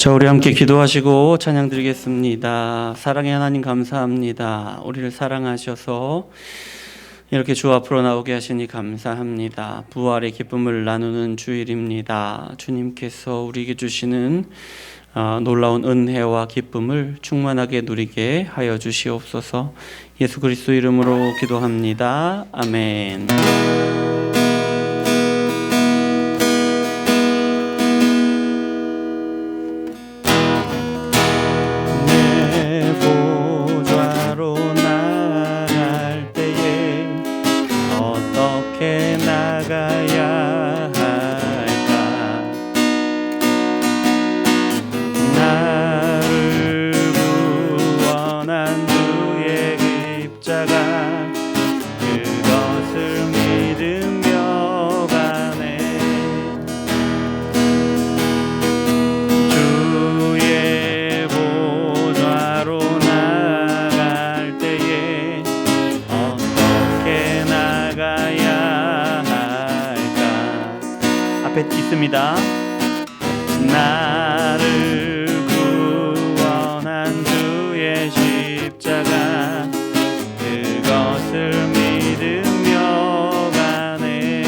자, 우리 함께 기도하시고 찬양 드리겠습니다. 사랑의 하나님 감사합니다. 우리를 사랑하셔서 이렇게 주 앞으로 나오게 하시니 감사합니다. 부활의 기쁨을 나누는 주일입니다. 주님께서 우리에게 주시는 놀라운 은혜와 기쁨을 충만하게 누리게 하여 주시옵소서. 예수 그리스도 이름으로 기도합니다. 아멘. 있습니다. 나를 구원한 주의 십자가 그것을 믿으며 가네.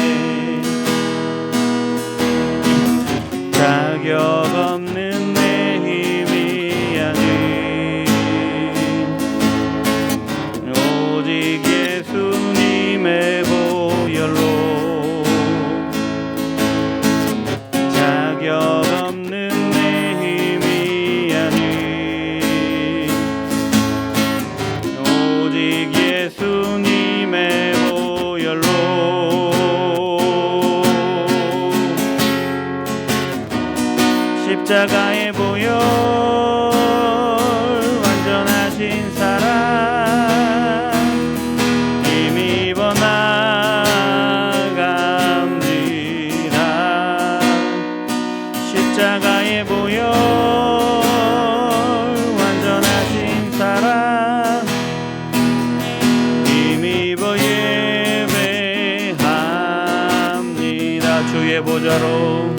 자격 없는 내 힘이 아닌 오직 예수님의 보혈로 없는 내 힘이 아닌 오직 예수님의 보혈로 십자가의 보혈 완전하신 사랑 힘입어 나갑니다. 십자가의 보혈 완전하신 사랑 힘입어 예배합니다. 주의 보좌로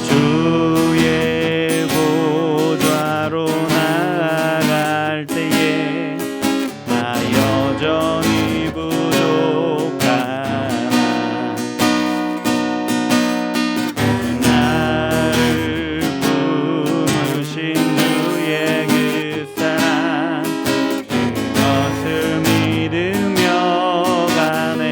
주의 보좌로 나아갈 때에 나 여전히 부족하나 나를 부르신 주의 그 사랑 그것을 믿으며 가네.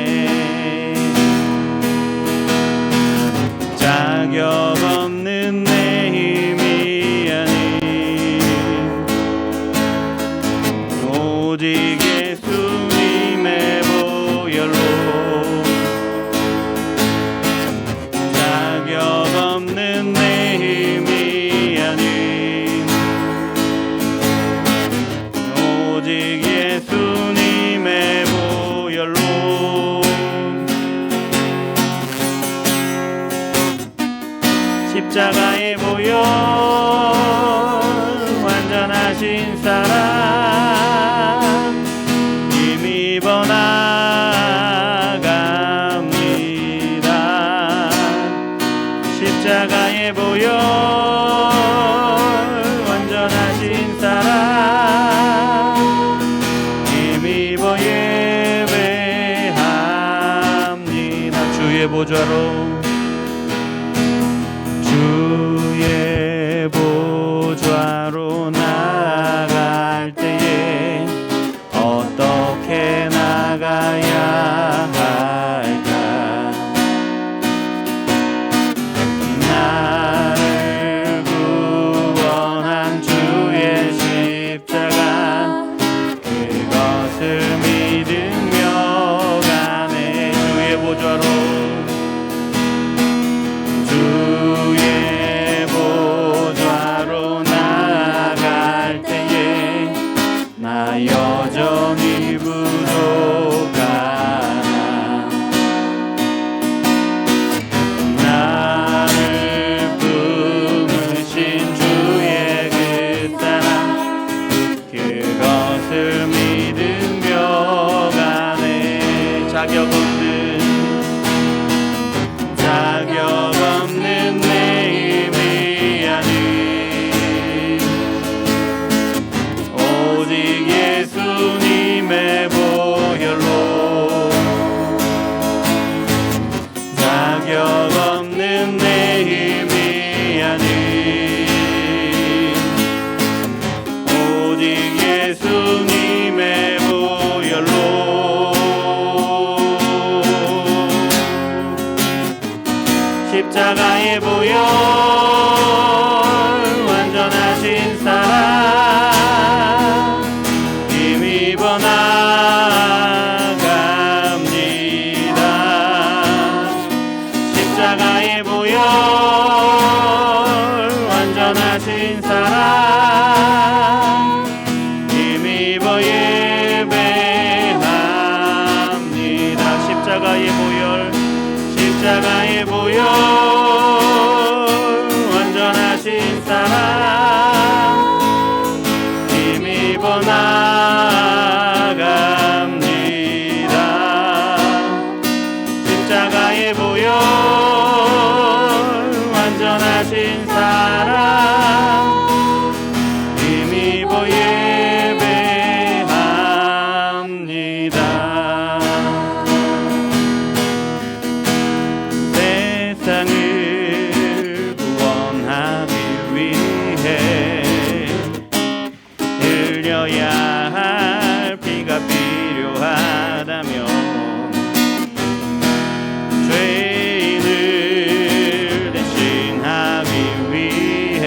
십자가의 보혈 완전하신 사랑 힘입어 나갑니다. 십자가의 보혈 완전하신 사랑 힘입어 예배합니다. 십자가의 보혈 십자가의 보혈 완전하신 사랑 힘입어 나갑니다. 십자가의 보혈 완전하신 사랑 힘입어 예배합니다. 세상을 구원하기 위해 흘려야 할 피가 필요하다면 죄인을 대신하기 위해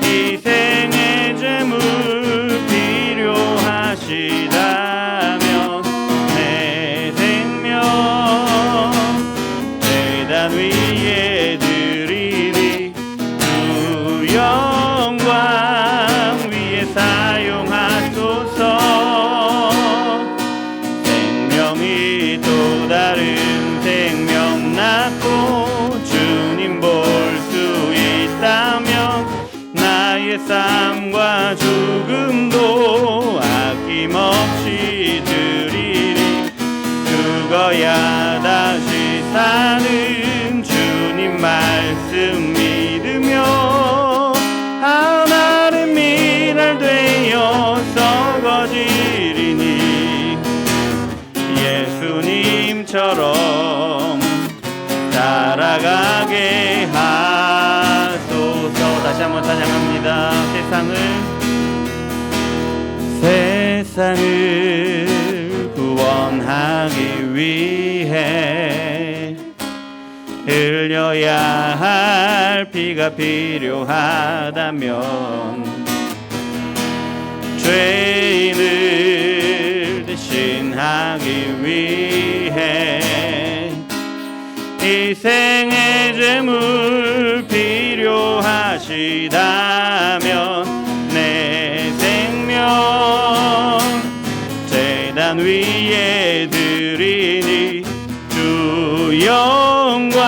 희생의 제물 필요하시다면 내 생명 제단 위에 드리리 주 영광 위에 사용하소서. 생명이 또 다른 생명 낳고 주님 볼 수 있다면 나의 삶과 죽음도 아낌없이 드리리. 죽어야 다시 사는 주님 말씀 믿으며 하나의 미랄 되어 썩어지리니 예수님처럼 살아가게 하소서. 다시 한번 찬양합니다. 세상을 구원하기 위해 흘려야 할 피가 필요하다면 죄인을 대신하기 위해 희생의 제물 필요하시다면 내 생명 제단 위에 드리니 주 영광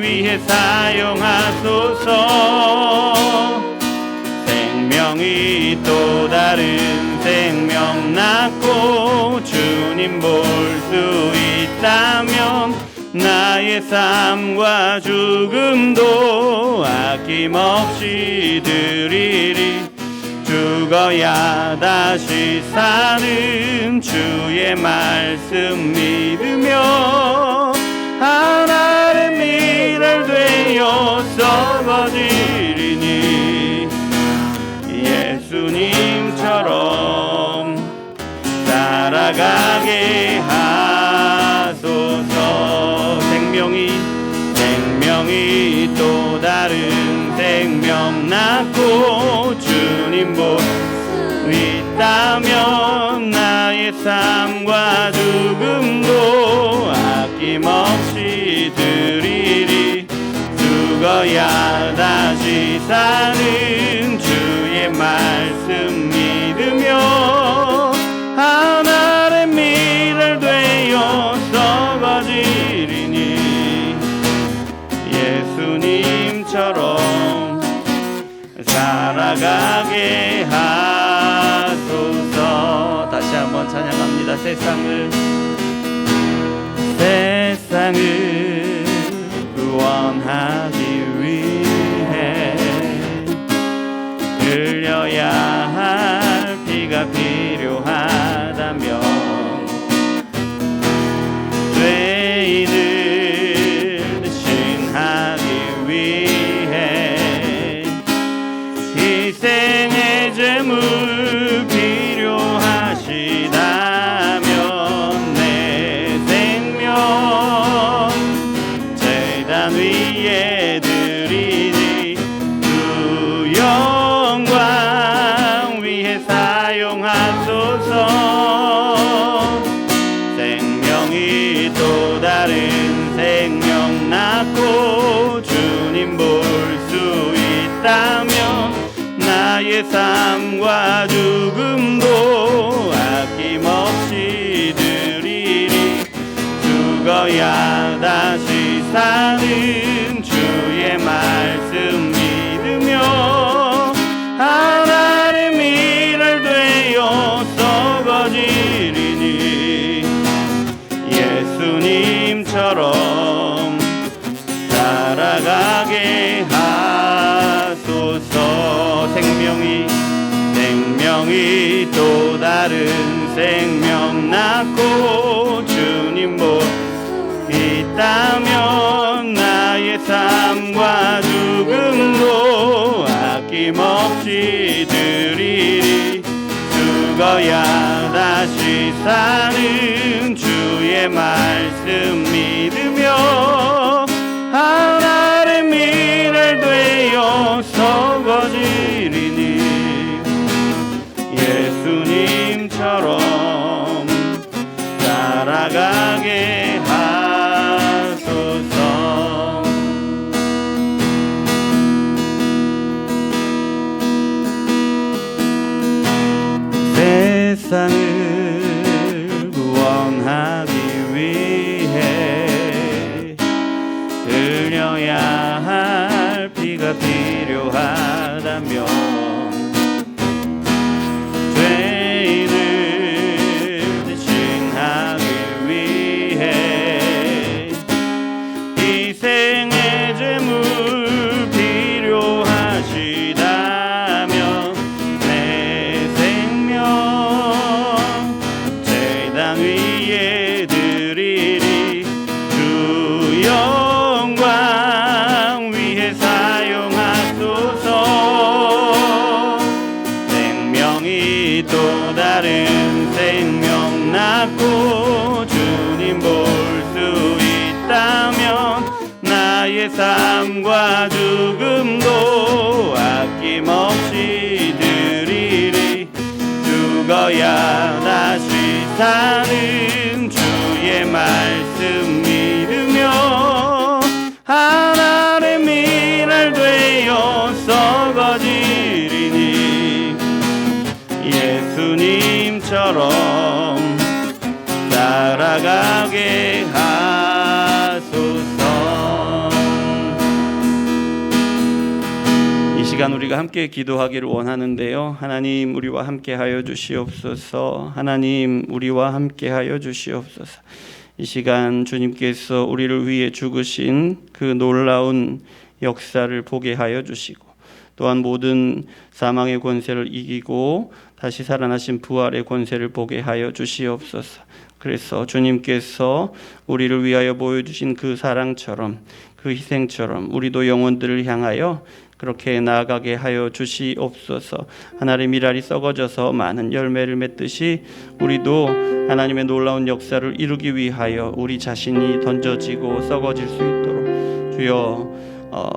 위에 사용하소서. 생명이 또 다른 생명 낳고 주님 볼 수 있다면 나의 삶과 죽음도 아낌없이 드리리. 죽어야 다시 사는 주의 말씀 믿으며 하나의 미랄 되어 썩어지리니 예수님처럼 살아가게 하소서. 생명이 또 다른 생명 낳고 주님 볼 수 있다면 나의 삶과 죽음도 아낌없이 드리리. 죽어야 다시 사는 주의 말씀 믿으며 하나의 미랄 되어 썩어지리니 예수님처럼 살아가게 하소서. 다시 한번 찬양합니다. 세상을 구원하기 위해 흘려야 할 피가 필요하다면 죄인을 대신하기 위해 희생의 제물 필요하시다면 내 생명 있다면 나의 삶과 죽음도 아낌없이 드리리. 죽어야 다시 사는 주의 말씀 믿으며 하나님 일을 되어 썩어지리니 예수님처럼 살아가게 하소서. 생명이 또 다른 생명 낳고 주님 보 있다면 나의 삶과 죽음도 아낌없이 드리리. 죽어야 다시 사는 주의 말씀 믿으며 하나님 일을 되어 썩어지리니 예수님처럼 살아가게 하소서. 세상을 구원하기 위해 흘려야 할 피가 필요하다면 죄인을 대신하기 위해 희생의 제물 필요하시다면 내 생명 제단 위에 드리리. 주 영광 위해 사용하소서. 생명이 또 다른 생명 낳고 주님 볼 수 있다면 나의 삶과 죽음도 아낌없이 드리리. 죽어야 다시 사는 주의 말씀 믿으며 하나님 일을 되어 썩어지리니 예수님처럼 살아가게 하소서. 이 시간 우리가 함께 기도하기를 원하는데요. 하나님 우리와 함께 하여 주시옵소서. 하나님 우리와 함께 하여 주시옵소서. 이 시간 주님께서 우리를 위해 죽으신 그 놀라운 역사를 보게 하여 주시고 또한 모든 사망의 권세를 이기고 다시 살아나신 부활의 권세를 보게 하여 주시옵소서. 그래서 주님께서 우리를 위하여 보여주신 그 사랑처럼 그 희생처럼 우리도 영혼들을 향하여 그렇게 나아가게 하여 주시옵소서. 하나님의 미랄이 썩어져서 많은 열매를 맺듯이 우리도 하나님의 놀라운 역사를 이루기 위하여 우리 자신이 던져지고 썩어질 수 있도록 주여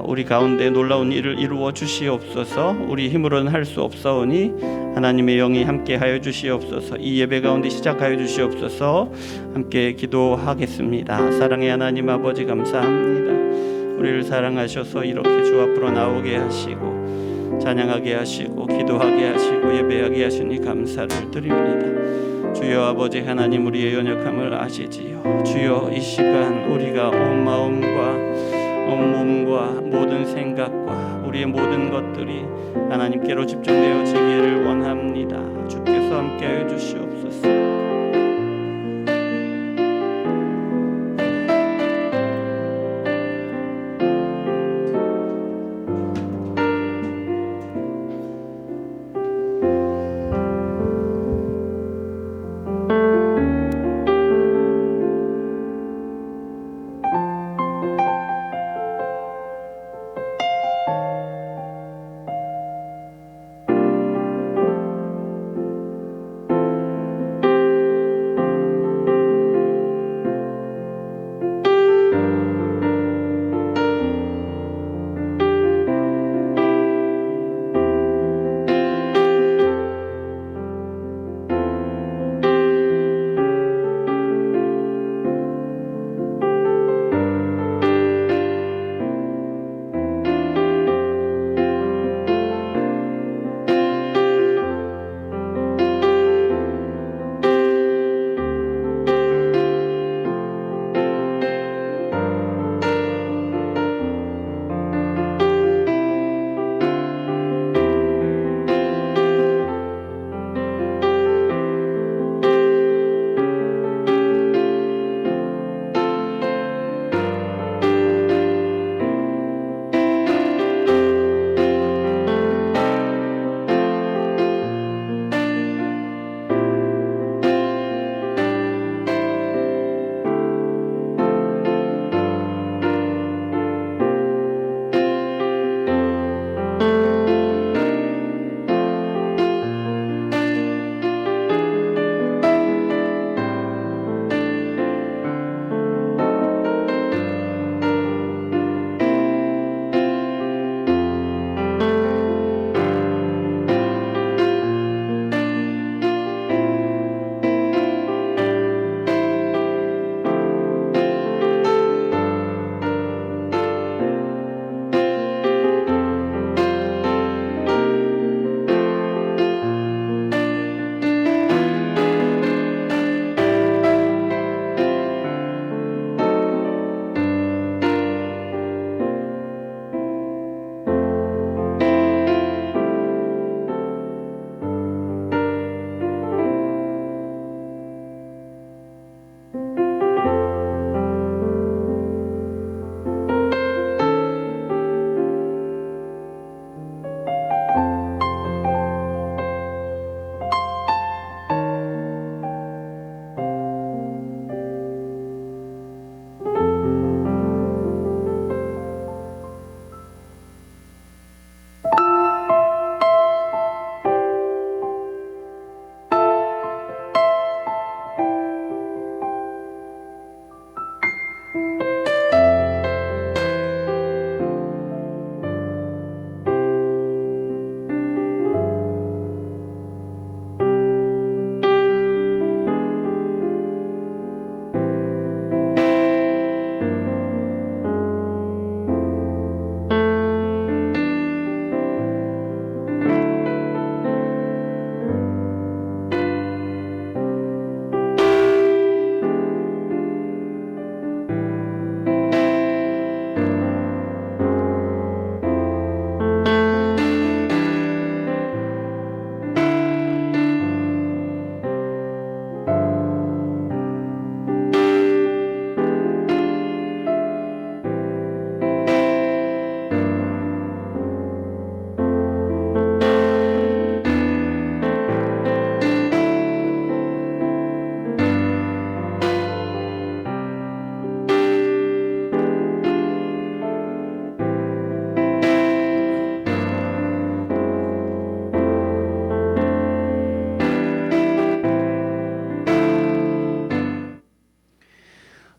우리 가운데 놀라운 일을 이루어 주시옵소서. 우리 힘으로는 할 수 없사오니 하나님의 영이 함께 하여 주시옵소서. 이 예배 가운데 시작하여 주시옵소서. 함께 기도하겠습니다. 사랑의 하나님 아버지 감사합니다. 우리를 사랑하셔서 이렇게 주 앞으로 나오게 하시고 찬양하게 하시고 기도하게 하시고 예배하게 하시니 감사를 드립니다. 주여 아버지 하나님 우리의 연약함을 아시지요. 주여 이 시간 우리가 온 마음과 온 몸과 모든 생각과 우리의 모든 것들이 하나님께로 집중되어지기를 원합니다. 주께서 함께하여 주시옵소서.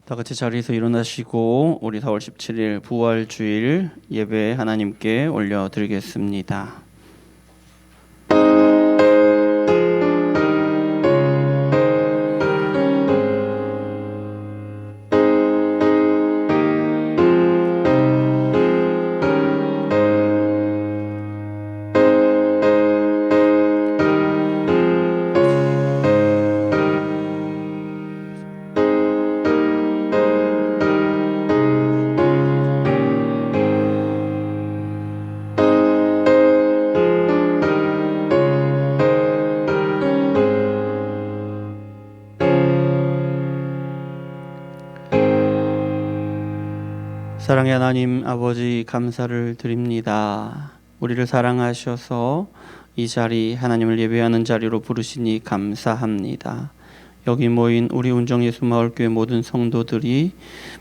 다 같이 자리에서 일어나시고 우리 4월 17일 부활주일 예배 하나님께 올려드리겠습니다. 사랑의 하나님 아버지 감사를 드립니다. 우리를 사랑하셔서 이 자리 하나님을 예배하는 자리로 부르시니 감사합니다. 여기 모인 우리 운정예수마을교회 모든 성도들이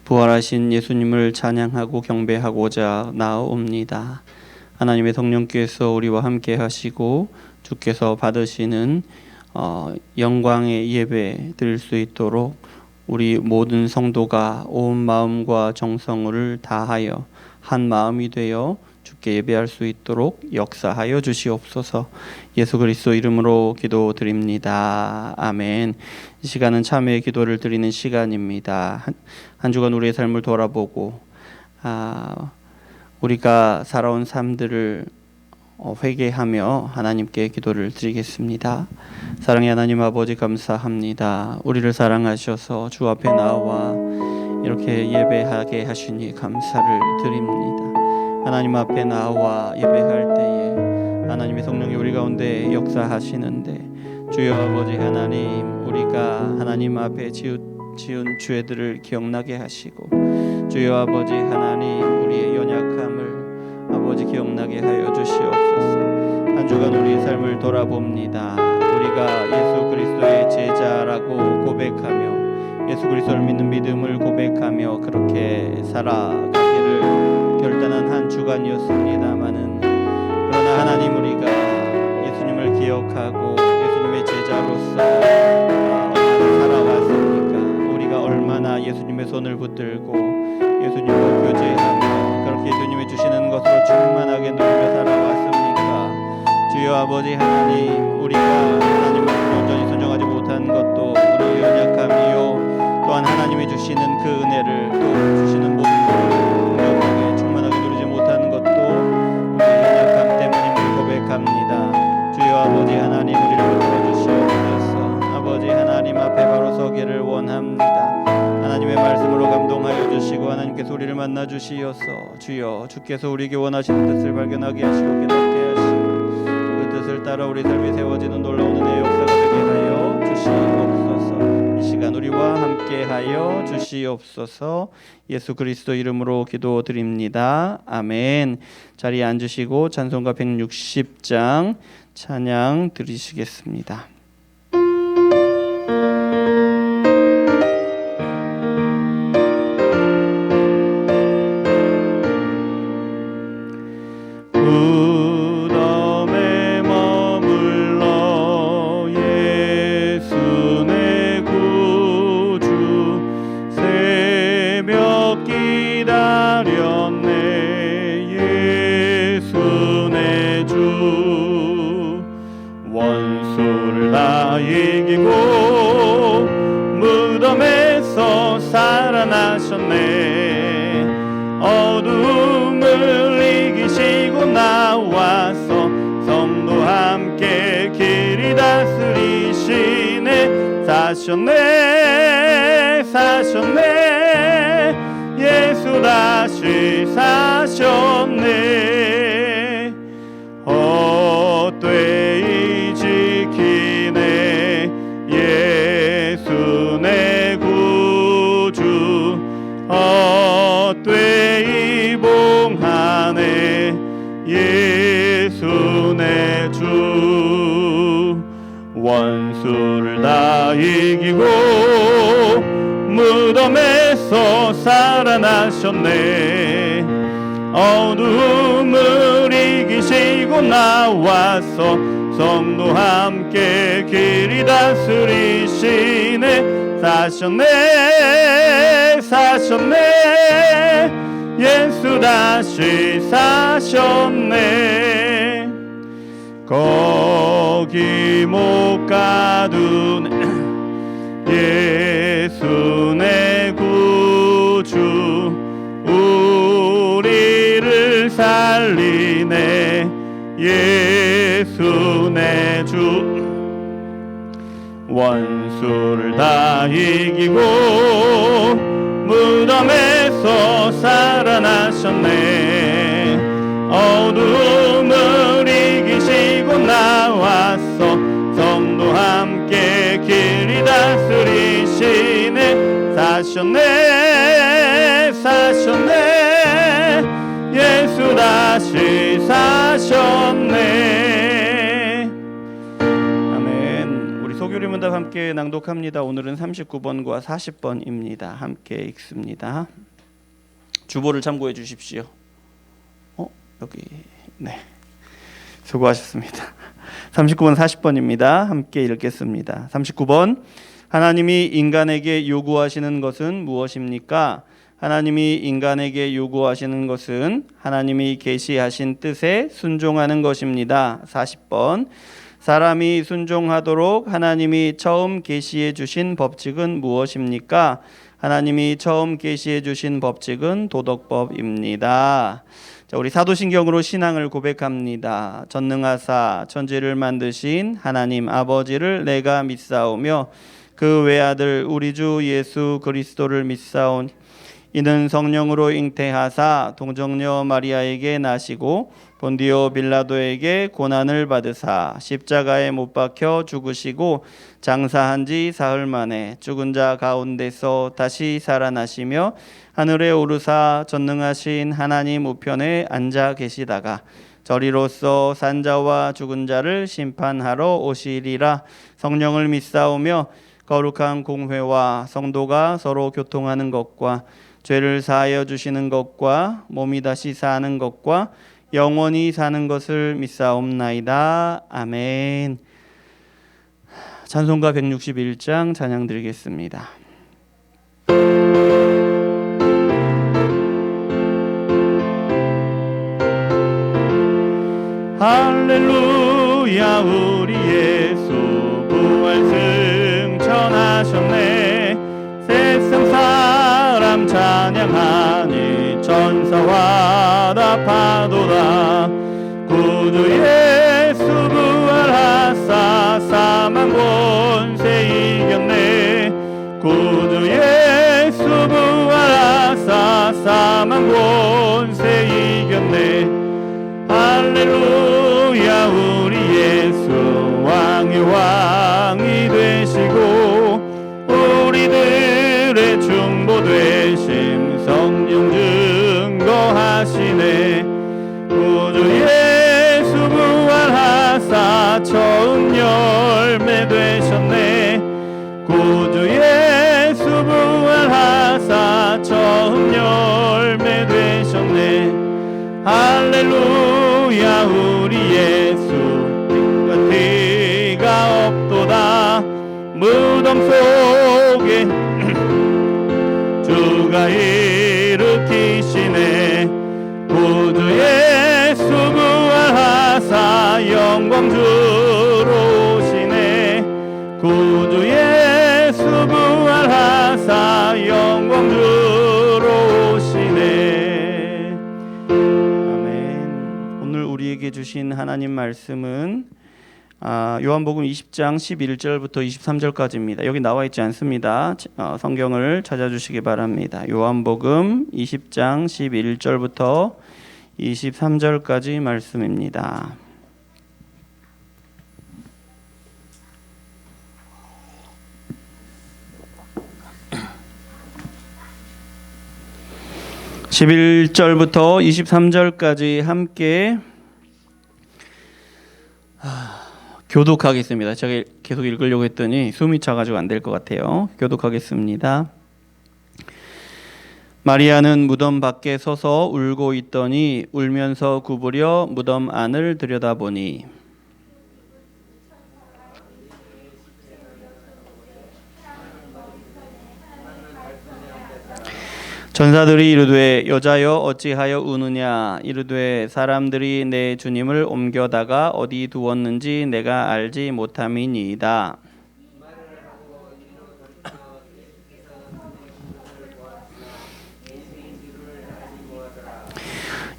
부활하신 예수님을 찬양하고 경배하고자 나아옵니다. 하나님의 성령께서 우리와 함께 하시고 주께서 받으시는 영광의 예배 드릴 수 있도록 우리 모든 성도가 온 마음과 정성을 다하여 한 마음이 되어 주께 예배할 수 있도록 역사하여 주시옵소서. 예수 그리스도 이름으로 기도드립니다. 아멘. 이 시간은 참회의 기도를 드리는 시간입니다. 한 주간 우리의 삶을 돌아보고 우리가 살아온 삶들을 회개하며 하나님께 기도를 드리겠습니다. 사랑의 하나님 아버지 감사합니다. 우리를 사랑하셔서 주 앞에 나와 이렇게 예배하게 하시니 감사를 드립니다. 하나님 앞에 나와 예배할 때에 하나님의 성령이 우리 가운데 역사하시는데 주여 아버지 하나님, 우리가 하나님 앞에 지은 죄들을 기억나게 하시고 주여 아버지 하나님, 우리의 연약함을 아버지 기억나게 하여 주시옵소서. 한 주간 우리의 삶을 돌아봅니다. 우리가 예수 그리스도의 제자라고 고백하며 예수 그리스도를 믿는 믿음을 고백하며 그렇게 살아가기를 결단한 한 주간이었습니다마는, 그러나 하나님, 우리가 예수님을 기억하고 예수님의 제자로서 얼마나 살아왔습니까? 우리가 얼마나 예수님의 손을 붙들고 예수님과 교제하며 그렇게 예수님이 주시는 것으로 충만하게 누리며 살아왔습니까? 주여 아버지 하나님, 우리가 하나님 말씀에 온전히 순종하지 못한 것도 우리의 연약함이요, 또한 하나님이 주시는 그 은혜를, 또 주시는 모든 것을 충만하게 누리지 못하는 것도 우리의 연약함 때문임을 고백합니다. 주여 아버지 하나님, 우리를 붙들어 주시옵소서. 아버지 하나님 앞에 바로 서기를 원합니다. 하나님의 말씀으로 감동하여 주시고 하나님께서 우리를 만나 주시어서 주여 주께서 우리에게 원하시는 뜻을 발견하게 하시고 깨닫게 하시고 그 뜻을 따라 우리 삶에 세워지는 놀라운 은혜의 역사가 되게 하여 주시옵소서. 이 시간 우리와 함께 하여 주시옵소서. 예수 그리스도 이름으로 기도드립니다. 아멘. 자리에 앉으시고 찬송가 160장 찬양 드리시겠습니다. 원수를 다 이기고 무덤에서 살아나셨네. 어둠을 이기시고 나와서 성도 함께 길이 다스리시네. 사셨네 사셨네 예수 다시 사셨네. 헛되이 지키네 예수 내 구주. 헛되이 봉하네 예수 내 주. 원수를 다 이기고 무덤에서 살아나셨네. 어둠을 이기시고 나와서 성도 함께 길이 다스리시네. 사셨네 사셨네. 예수 다시 사셨네. 거기 못 가둔 예수 내 구주 우리를 살리네. 예수 내 주 원수를 다 이기고 무덤에서 살아나셨네. 어두움을 이기시고 나왔어. 성도 함께 길이 다스리시네. 사셨네 사셨네. 예수 다시 사셨네. 아멘. 우리 소규리 문답 함께 낭독합니다. 오늘은 39번과 40번입니다. 함께 읽습니다. 주보를 참고해 주십시오. 여기 네, 수고하셨습니다. 39번 40번입니다. 함께 읽겠습니다. 39번. 하나님이 인간에게 요구하시는 것은 무엇입니까? 하나님이 인간에게 요구하시는 것은 하나님이 계시하신 뜻에 순종하는 것입니다. 40번. 사람이 순종하도록 하나님이 처음 계시해 주신 법칙은 무엇입니까? 하나님이 처음 계시해 주신 법칙은 도덕법입니다. 자, 우리 사도신경으로 신앙을 고백합니다. 전능하사 천지를 만드신 하나님 아버지를 내가 믿사오며 그 외아들 우리 주 예수 그리스도를 믿사오니 이는 성령으로 잉태하사 동정녀 마리아에게 나시고 본디오 빌라도에게 고난을 받으사 십자가에 못 박혀 죽으시고 장사한 지 사흘 만에 죽은 자 가운데서 다시 살아나시며 하늘에 오르사 전능하신 하나님 우편에 앉아 계시다가 저리로서 산자와 죽은 자를 심판하러 오시리라. 성령을 믿사오며 거룩한 공회와 성도가 서로 교통하는 것과 죄를 사하여 주시는 것과 몸이 다시 사는 것과 영원히 사는 것을 믿사옵나이다. 아멘. 찬송가 161장 찬양 드리겠습니다. 할렐루야. 우리 예수 부활 승천하셨네. 세상 사람 찬양하니 천사와 다 파도다. 구주 예수 부활하사 사망 권세 이겼네. 구주 예수 부활하사 사망 권세 이겼네. 할렐루야. 우리 예수 왕의 왕이 되시고 우리들의 중보 되심 성령 증거하시네. 구주 예수 부활하사 처음 열매 되셨네. 구주 예수 부활하사 처음 열매 되셨네. 할렐루야. 우리 예수 빛과 티가 없도다. 무덤 속에 주가 일으키시네. 구주 예수 부활하사 영광 주로 오시네. 구주 예수 부활하사 영광 주로 오시네. 아멘. 오늘 우리에게 주신 하나님 말씀은 요한복음 20장 11절부터 23절까지입니다. 여기 나와 있지 않습니다. 성경을 찾아주시기 바랍니다. 요한복음 20장 11절부터 23절까지 말씀입니다. (11절부터 23절까지) 함께 교독하겠습니다. 제가 계속 읽으려고 했더니 숨이 차가지고 안 될 것 같아요. 교독하겠습니다. 마리아는 무덤 밖에 서서 울고 있더니 울면서 구부려 무덤 안을 들여다보니 전사들이 이르되 여자여 어찌하여 우느냐 이르되 사람들이 내 주님을 옮겨다가 어디 두었는지 내가 알지 못함이니이다.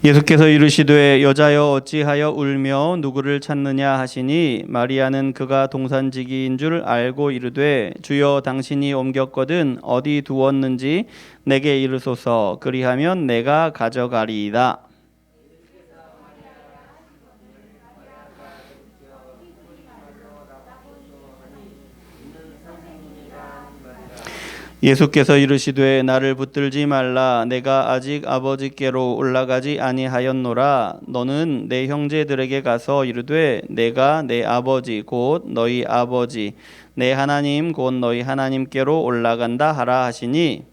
예수께서 이르시되 여자여 어찌하여 울며 누구를 찾느냐 하시니 마리아는 그가 동산지기인 줄 알고 이르되 주여 당신이 옮겼거든 어디 두었는지 내게 이르소서 그리하면 내가 가져가리이다. 예수께서 이르시되 나를 붙들지 말라 내가 아직 아버지께로 올라가지 아니하였노라. 너는 내 형제들에게 가서 이르되 내가 내 아버지 곧 너희 아버지 내 하나님 곧 너희 하나님께로 올라간다 하라 하시니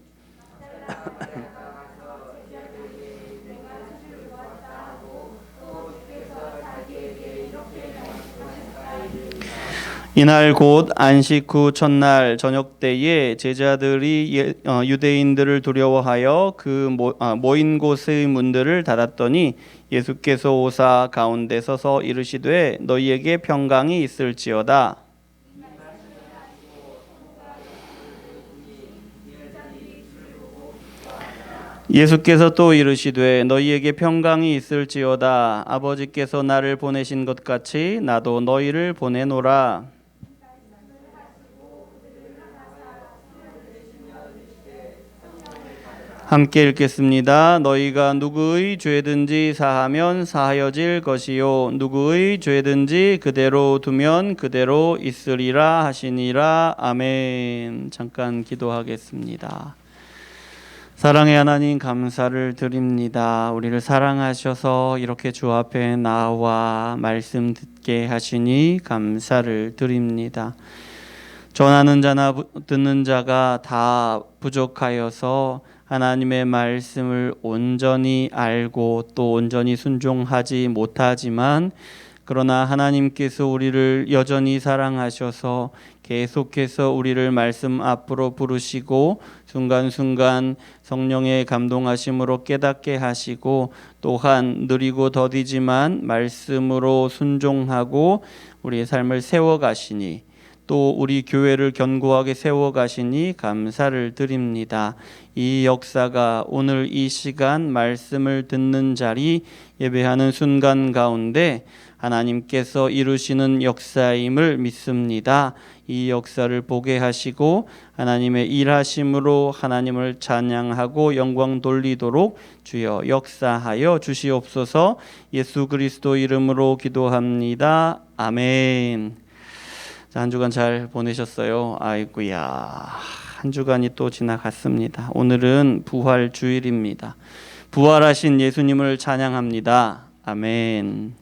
이날 곧 안식 후 첫날 저녁 때에 제자들이 유대인들을 두려워하여 그 모인 곳의 문들을 닫았더니 예수께서 오사 가운데 서서 이르시되 너희에게 평강이 있을지어다. 예수께서 또 이르시되 너희에게 평강이 있을지어다. 아버지께서 나를 보내신 것 같이 나도 너희를 보내노라. 함께 읽겠습니다. 너희가 누구의 죄든지 사하면 사하여질 것이요 누구의 죄든지 그대로 두면 그대로 있으리라 하시니라. 아멘. 잠깐 기도하겠습니다. 사랑의 하나님 감사를 드립니다. 우리를 사랑하셔서 이렇게 주 앞에 나와 말씀 듣게 하시니 감사를 드립니다. 전하는 자나 듣는 자가 다 부족하여서 하나님의 말씀을 온전히 알고 또 온전히 순종하지 못하지만 그러나 하나님께서 우리를 여전히 사랑하셔서 계속해서 우리를 말씀 앞으로 부르시고 순간순간 성령의 감동하심으로 깨닫게 하시고 또한 느리고 더디지만 말씀으로 순종하고 우리의 삶을 세워가시니 또 우리 교회를 견고하게 세워가시니 감사를 드립니다. 이 역사가 오늘 이 시간 말씀을 듣는 자리 예배하는 순간 가운데 하나님께서 이루시는 역사임을 믿습니다. 이 역사를 보게 하시고 하나님의 일하심으로 하나님을 찬양하고 영광 돌리도록 주여 역사하여 주시옵소서. 예수 그리스도 이름으로 기도합니다. 아멘. 한 주간 잘 보내셨어요? 아이고야, 한 주간이 또 지나갔습니다. 오늘은 부활 주일입니다. 부활하신 예수님을 찬양합니다. 아멘.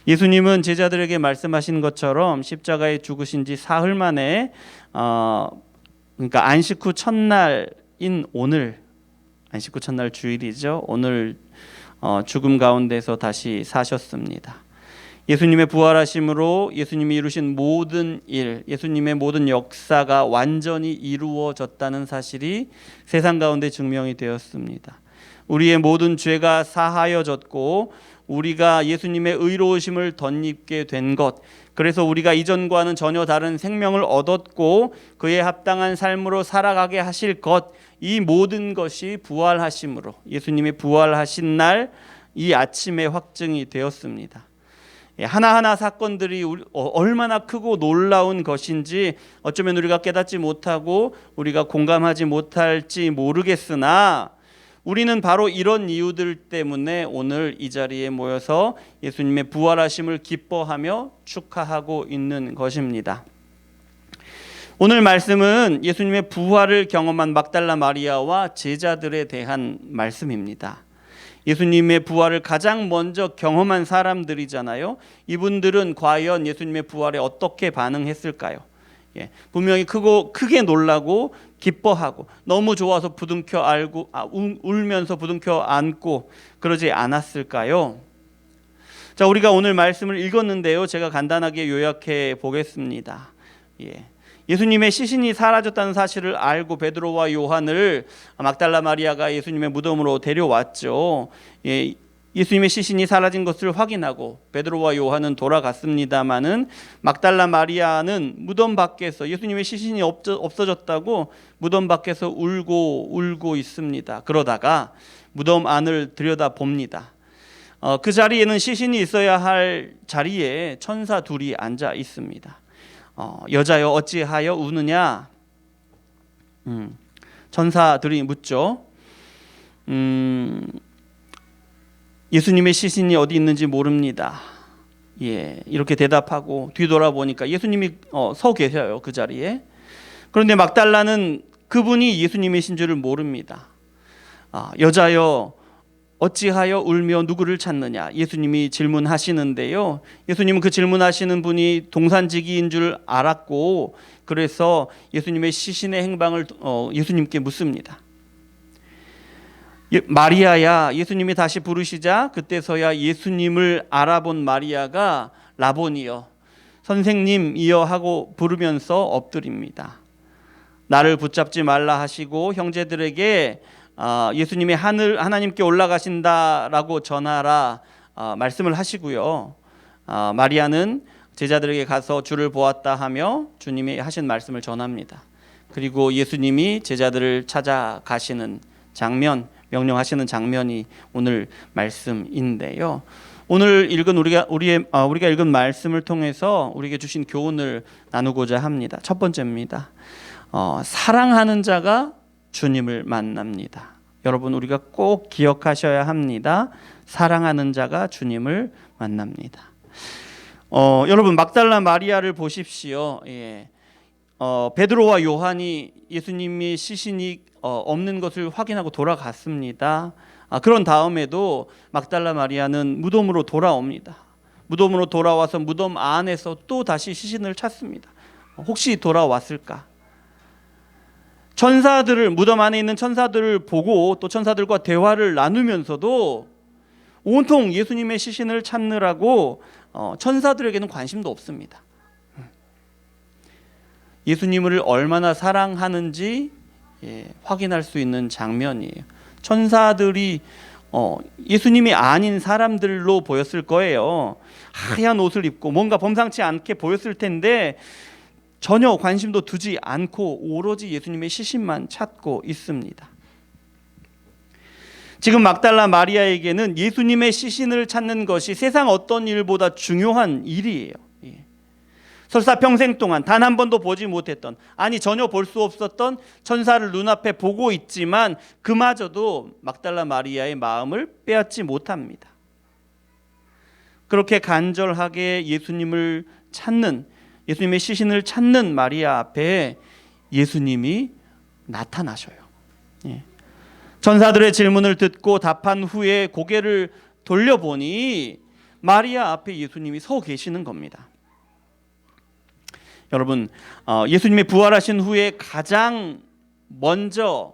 예수님은 제자들에게 말씀하신 것처럼 십자가에 죽으신 지 사흘 만에 그러니까 안식 후 첫날인 오늘, 안식 후 첫날 주일이죠. 오늘 죽음 가운데서 다시 사셨습니다. 예수님의 부활하심으로 예수님이 이루신 모든 일, 예수님의 모든 역사가 완전히 이루어졌다는 사실이 세상 가운데 증명이 되었습니다. 우리의 모든 죄가 사하여졌고 우리가 예수님의 의로우심을 덧입게 된 것, 그래서 우리가 이전과는 전혀 다른 생명을 얻었고 그에 합당한 삶으로 살아가게 하실 것, 이 모든 것이 부활하심으로 예수님이 부활하신 날 이 아침에 확증이 되었습니다. 하나하나 사건들이 얼마나 크고 놀라운 것인지 어쩌면 우리가 깨닫지 못하고 우리가 공감하지 못할지 모르겠으나 우리는 바로 이런 이유들 때문에 오늘 이 자리에 모여서 예수님의 부활하심을 기뻐하며 축하하고 있는 것입니다. 오늘 말씀은 예수님의 부활을 경험한 막달라 마리아와 제자들에 대한 말씀입니다. 예수님의 부활을 가장 먼저 경험한 사람들이잖아요. 이분들은 과연 예수님의 부활에 어떻게 반응했을까요? 분명히 크게 놀라고 기뻐하고 너무 좋아서 부둥켜 안고 울면서 부둥켜 안고 그러지 않았을까요? 자, 우리가 오늘 말씀을 읽었는데요. 제가 간단하게 요약해 보겠습니다. 예수님의 시신이 사라졌다는 사실을 알고 베드로와 요한을 막달라 마리아가 예수님의 무덤으로 데려왔죠. 예수님의 시신이 사라진 것을 확인하고 베드로와 요한은 돌아갔습니다마는 막달라 마리아는 무덤 밖에서 예수님의 시신이 없어졌다고 무덤 밖에서 울고 있습니다. 그러다가 무덤 안을 들여다봅니다. 그 자리에는 시신이 있어야 할 자리에 천사 둘이 앉아 있습니다. 여자여 어찌하여 우느냐? 천사들이 묻죠. 예수님의 시신이 어디 있는지 모릅니다. 이렇게 대답하고 뒤돌아보니까 예수님이 서 계셔요, 그 자리에. 그런데 막달라는 그분이 예수님이신 줄을 모릅니다. 여자여 어찌하여 울며 누구를 찾느냐? 예수님이 질문하시는데요. 예수님은 그 질문하시는 분이 동산지기인 줄 알았고, 그래서 예수님의 시신의 행방을 예수님께 묻습니다. 마리아야, 예수님이 다시 부르시자 그때서야 예수님을 알아본 마리아가 라보니여, 선생님이여 하고 부르면서 엎드립니다. 나를 붙잡지 말라 하시고 형제들에게 예수님이 하나님께 올라가신다라고 전하라 말씀을 하시고요. 마리아는 제자들에게 가서 주를 보았다 하며 주님이 하신 말씀을 전합니다. 그리고 예수님이 제자들을 찾아가시는 장면, 명령하시는 장면이 오늘 말씀인데요. 오늘 읽은 우리가 읽은 말씀을 통해서 우리에게 주신 교훈을 나누고자 합니다. 첫 번째입니다. 사랑하는 자가 주님을 만납니다. 여러분, 우리가 꼭 기억하셔야 합니다. 사랑하는 자가 주님을 만납니다. 여러분, 막달라 마리아를 보십시오. 베드로와 요한이 예수님이 시신이 없는 것을 확인하고 돌아갔습니다. 그런 다음에도 막달라 마리아는 무덤으로 돌아옵니다. 무덤으로 돌아와서 무덤 안에서 또 다시 시신을 찾습니다. 혹시 돌아왔을까? 무덤 안에 있는 천사들을 보고 또 천사들과 대화를 나누면서도 온통 예수님의 시신을 찾느라고 천사들에게는 관심도 없습니다. 예수님을 얼마나 사랑하는지 확인할 수 있는 장면이에요. 천사들이 예수님이 아닌 사람들로 보였을 거예요. 하얀 옷을 입고 뭔가 범상치 않게 보였을 텐데 전혀 관심도 두지 않고 오로지 예수님의 시신만 찾고 있습니다. 지금 막달라 마리아에게는 예수님의 시신을 찾는 것이 세상 어떤 일보다 중요한 일이에요. 설사 평생 동안 단 한 번도 보지 못했던, 아니 전혀 볼 수 없었던 천사를 눈앞에 보고 있지만 그마저도 막달라 마리아의 마음을 빼앗지 못합니다. 그렇게 간절하게 예수님의 시신을 찾는 마리아 앞에 예수님이 나타나셔요. 천사들의 질문을 듣고 답한 후에 고개를 돌려보니 마리아 앞에 예수님이 서 계시는 겁니다. 여러분, 예수님이 부활하신 후에 가장 먼저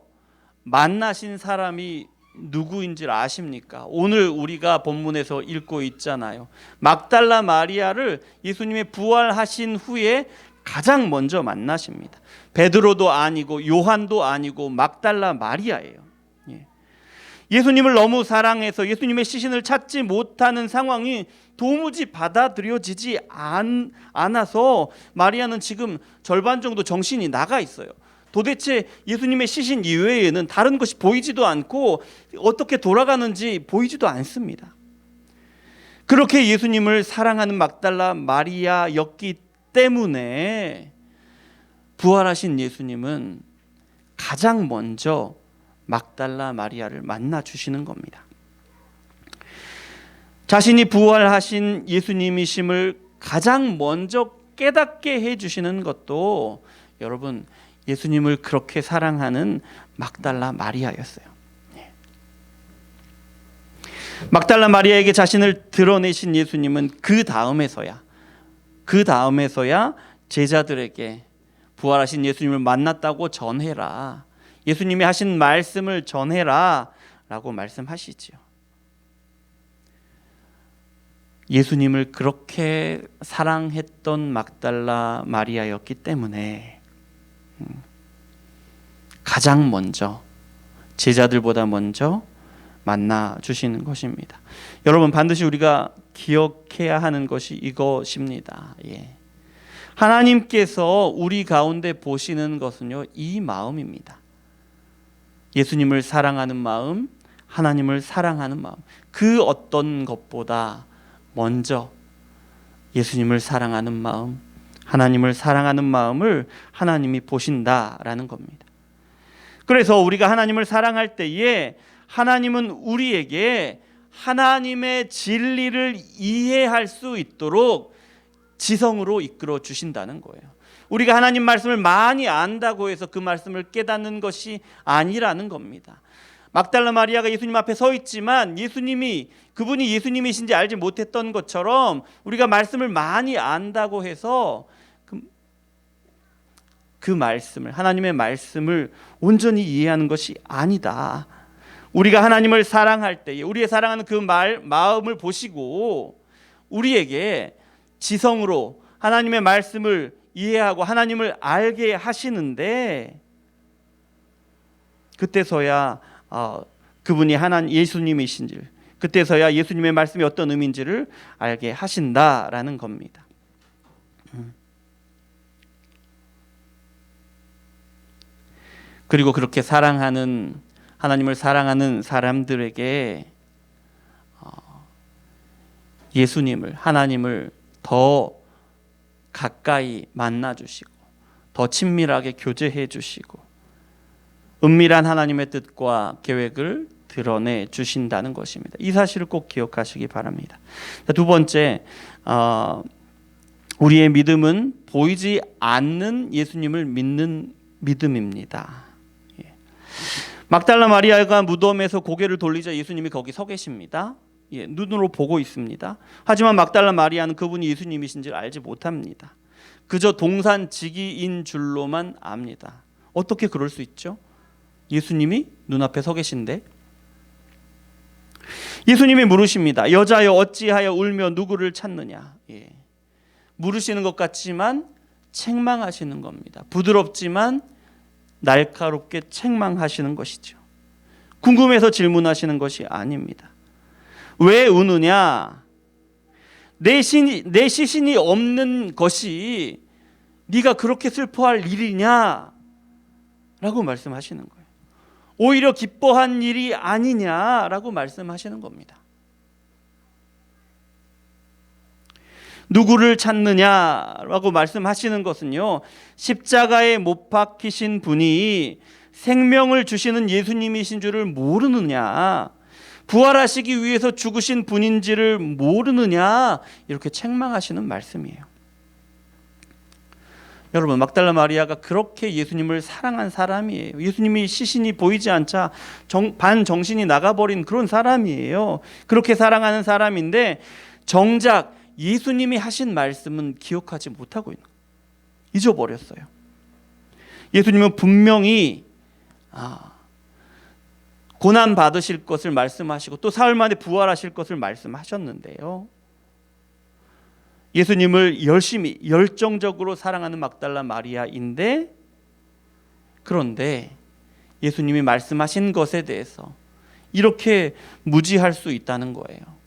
만나신 사람이 누구인지 아십니까? 오늘 우리가 본문에서 읽고 있잖아요. 막달라 마리아를 예수님의 부활하신 후에 가장 먼저 만나십니다. 베드로도 아니고 요한도 아니고 막달라 마리아예요. 예수님을 너무 사랑해서 예수님의 시신을 찾지 못하는 상황이 도무지 받아들여지지 않아서 마리아는 지금 절반 정도 정신이 나가 있어요. 도대체 예수님의 시신 이외에는 다른 것이 보이지도 않고 어떻게 돌아가는지 보이지도 않습니다. 그렇게 예수님을 사랑하는 막달라 마리아였기 때문에 부활하신 예수님은 가장 먼저 막달라 마리아를 만나 주시는 겁니다. 자신이 부활하신 예수님이심을 가장 먼저 깨닫게 해주시는 것도 여러분, 예수님을 그렇게 사랑하는 막달라 마리아였어요. 막달라 마리아에게 자신을 드러내신 예수님은 그 다음에서야 제자들에게 부활하신 예수님을 만났다고 전해라, 예수님이 하신 말씀을 전해라 라고 말씀하시지요. 예수님을 그렇게 사랑했던 막달라 마리아였기 때문에 가장 먼저 제자들보다 먼저 만나 주시는 것입니다. 여러분 반드시 우리가 기억해야 하는 것이 이것입니다. 하나님께서 우리 가운데 보시는 것은요, 이 마음입니다. 예수님을 사랑하는 마음, 하나님을 사랑하는 마음, 그 어떤 것보다 먼저 예수님을 사랑하는 마음, 하나님을 사랑하는 마음을 하나님이 보신다라는 겁니다. 그래서 우리가 하나님을 사랑할 때에 하나님은 우리에게 하나님의 진리를 이해할 수 있도록 지성으로 이끌어 주신다는 거예요. 우리가 하나님 말씀을 많이 안다고 해서 그 말씀을 깨닫는 것이 아니라는 겁니다. 막달라 마리아가 예수님 앞에 서 있지만 그분이 예수님이신지 알지 못했던 것처럼 우리가 말씀을 많이 안다고 해서 그 말씀을, 하나님의 말씀을 온전히 이해하는 것이 아니다. 우리가 하나님을 사랑할 때에 우리의 사랑하는 그 마음을 보시고 우리에게 지성으로 하나님의 말씀을 이해하고 하나님을 알게 하시는데, 그때서야 그분이 예수님이신지, 그때서야 예수님의 말씀이 어떤 의미인지를 알게 하신다라는 겁니다. 그리고 그렇게 하나님을 사랑하는 사람들에게 예수님을, 하나님을 더 가까이 만나 주시고 더 친밀하게 교제해 주시고 은밀한 하나님의 뜻과 계획을 드러내 주신다는 것입니다. 이 사실을 꼭 기억하시기 바랍니다. 두 번째, 우리의 믿음은 보이지 않는 예수님을 믿는 믿음입니다. 막달라 마리아가 무덤에서 고개를 돌리자 예수님이 거기 서 계십니다. 눈으로 보고 있습니다. 하지만 막달라 마리아는 그분이 예수님이신지를 알지 못합니다. 그저 동산지기인 줄로만 압니다. 어떻게 그럴 수 있죠? 예수님이 눈앞에 서 계신데. 예수님이 물으십니다. 여자여 어찌하여 울며 누구를 찾느냐. 물으시는 것 같지만 책망하시는 겁니다. 부드럽지만 날카롭게 책망하시는 것이죠. 궁금해서 질문하시는 것이 아닙니다. 왜 우느냐? 내 시신이 없는 것이 네가 그렇게 슬퍼할 일이냐? 라고 말씀하시는 거예요. 오히려 기뻐한 일이 아니냐라고 말씀하시는 겁니다. 누구를 찾느냐라고 말씀하시는 것은요, 십자가에 못 박히신 분이 생명을 주시는 예수님이신 줄을 모르느냐, 부활하시기 위해서 죽으신 분인지를 모르느냐, 이렇게 책망하시는 말씀이에요. 여러분, 막달라 마리아가 그렇게 예수님을 사랑한 사람이에요. 예수님이 시신이 보이지 않자 반정신이 나가버린 그런 사람이에요. 그렇게 사랑하는 사람인데 정작 예수님이 하신 말씀은 기억하지 못하고 있는 거예요. 잊어버렸어요. 예수님은 분명히 고난 받으실 것을 말씀하시고 또 사흘 만에 부활하실 것을 말씀하셨는데요, 예수님을 열정적으로 사랑하는 막달라 마리아인데, 그런데 예수님이 말씀하신 것에 대해서 이렇게 무지할 수 있다는 거예요.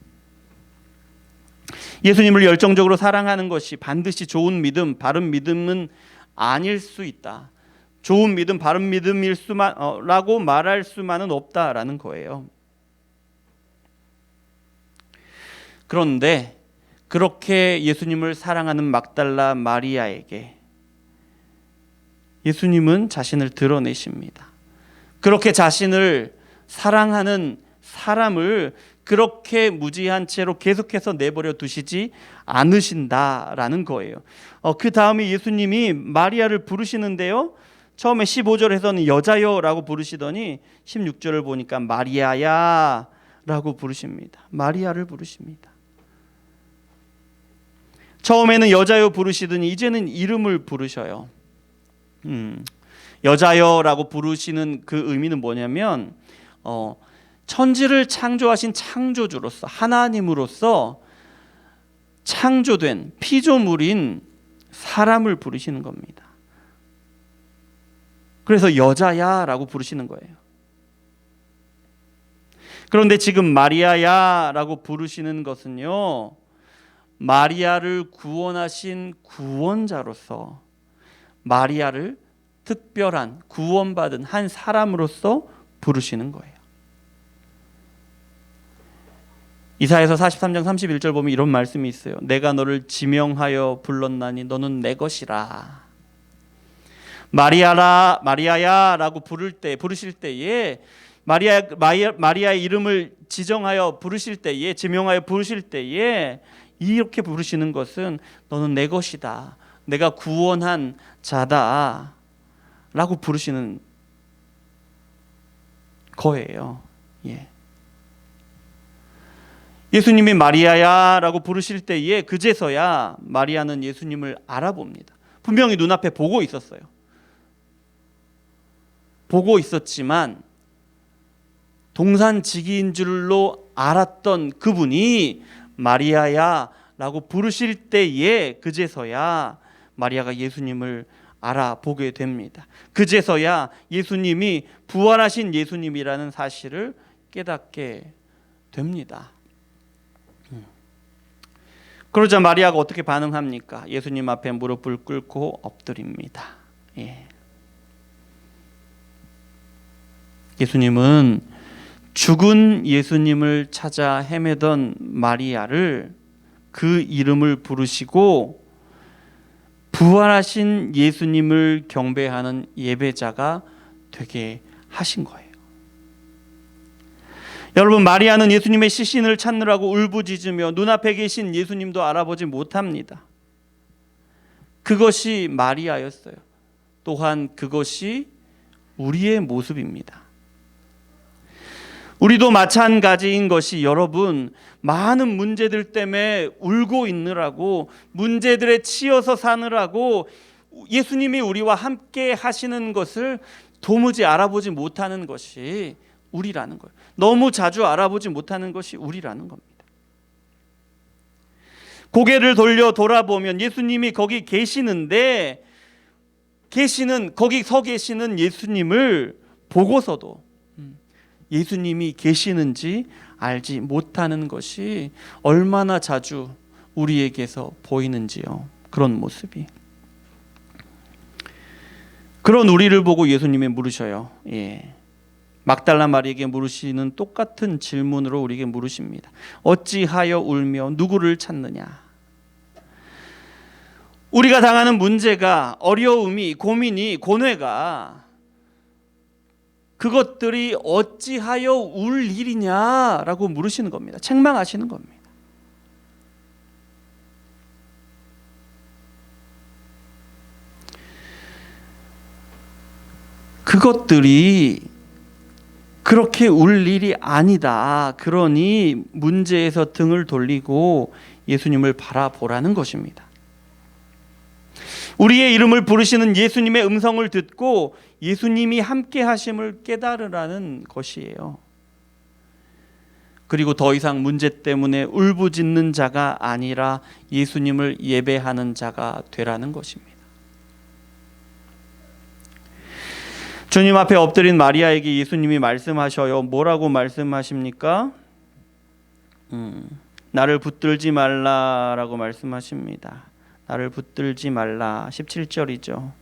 예수님을 열정적으로 사랑하는 것이 반드시 좋은 믿음, 바른 믿음은 아닐 수 있다. 좋은 믿음, 바른 믿음일 수만 라고 말할 수만은 없다라는 거예요. 그런데 그렇게 예수님을 사랑하는 막달라 마리아에게 예수님은 자신을 드러내십니다. 그렇게 자신을 사랑하는 사람을 그렇게 무지한 채로 계속해서 내버려 두시지 않으신다라는 거예요. 그 다음에 예수님이 마리아를 부르시는데요, 처음에 15절에서는 여자여라고 부르시더니 16절을 보니까 마리아야 라고 부르십니다. 마리아를 부르십니다. 처음에는 여자여 부르시더니 이제는 이름을 부르셔요. 여자여라고 부르시는 그 의미는 뭐냐면 천지를 창조하신 창조주로서, 하나님으로서 창조된 피조물인 사람을 부르시는 겁니다. 그래서 여자야라고 부르시는 거예요. 그런데 지금 마리아야라고 부르시는 것은요, 마리아를 구원하신 구원자로서 마리아를 특별한 구원받은 한 사람으로서 부르시는 거예요. 이사야서 43장 31절 보면 이런 말씀이 있어요. 내가 너를 지명하여 불렀나니 너는 내 것이라. 마리아야라고 부르실 때에 마리아의 이름을 지정하여 부르실 때에, 지명하여 부르실 때에 이렇게 부르시는 것은 너는 내 것이다, 내가 구원한 자다 라고 부르시는 거예요. 예수님이 마리아야라고 부르실 때에 그제서야 마리아는 예수님을 알아봅니다. 분명히 눈앞에 보고 있었어요. 보고 있었지만 동산지기인 줄로 알았던 그분이 마리아야라고 부르실 때에 그제서야 마리아가 예수님을 알아보게 됩니다. 그제서야 예수님이 부활하신 예수님이라는 사실을 깨닫게 됩니다. 그러자 마리아가 어떻게 반응합니까? 예수님 앞에 무릎을 꿇고 엎드립니다. 예수님은 죽은 예수님을 찾아 헤매던 마리아를 그 이름을 부르시고 부활하신 예수님을 경배하는 예배자가 되게 하신 거예요. 여러분, 마리아는 예수님의 시신을 찾느라고 울부짖으며 눈앞에 계신 예수님도 알아보지 못합니다. 그것이 마리아였어요. 또한 그것이 우리의 모습입니다. 우리도 마찬가지인 것이, 여러분, 많은 문제들 때문에 울고 있느라고, 문제들에 치여서 사느라고 예수님이 우리와 함께 하시는 것을 도무지 알아보지 못하는 것이 우리라는 거예요. 너무 자주 알아보지 못하는 것이 우리라는 겁니다. 고개를 돌아보면 예수님이 거기 계시는데, 거기 서 계시는 예수님을 보고서도 예수님이 계시는지 알지 못하는 것이 얼마나 자주 우리에게서 보이는지요. 그런 모습이. 그런 우리를 보고 예수님이 물으셔요. 막달라 마리에게 물으시는 똑같은 질문으로 우리에게 물으십니다. 어찌하여 울며 누구를 찾느냐? 우리가 당하는 문제가, 어려움이, 고민이, 고뇌가, 그것들이 어찌하여 울 일이냐라고 물으시는 겁니다. 책망하시는 겁니다. 그것들이 그렇게 울 일이 아니다. 그러니 문제에서 등을 돌리고 예수님을 바라보라는 것입니다. 우리의 이름을 부르시는 예수님의 음성을 듣고 예수님이 함께 하심을 깨달으라는 것이에요. 그리고 더 이상 문제 때문에 울부짖는 자가 아니라 예수님을 예배하는 자가 되라는 것입니다. 주님 앞에 엎드린 마리아에게 예수님이 말씀하셔요. 뭐라고 말씀하십니까? 나를 붙들지 말라라고 말씀하십니다. 나를 붙들지 말라. 17절이죠.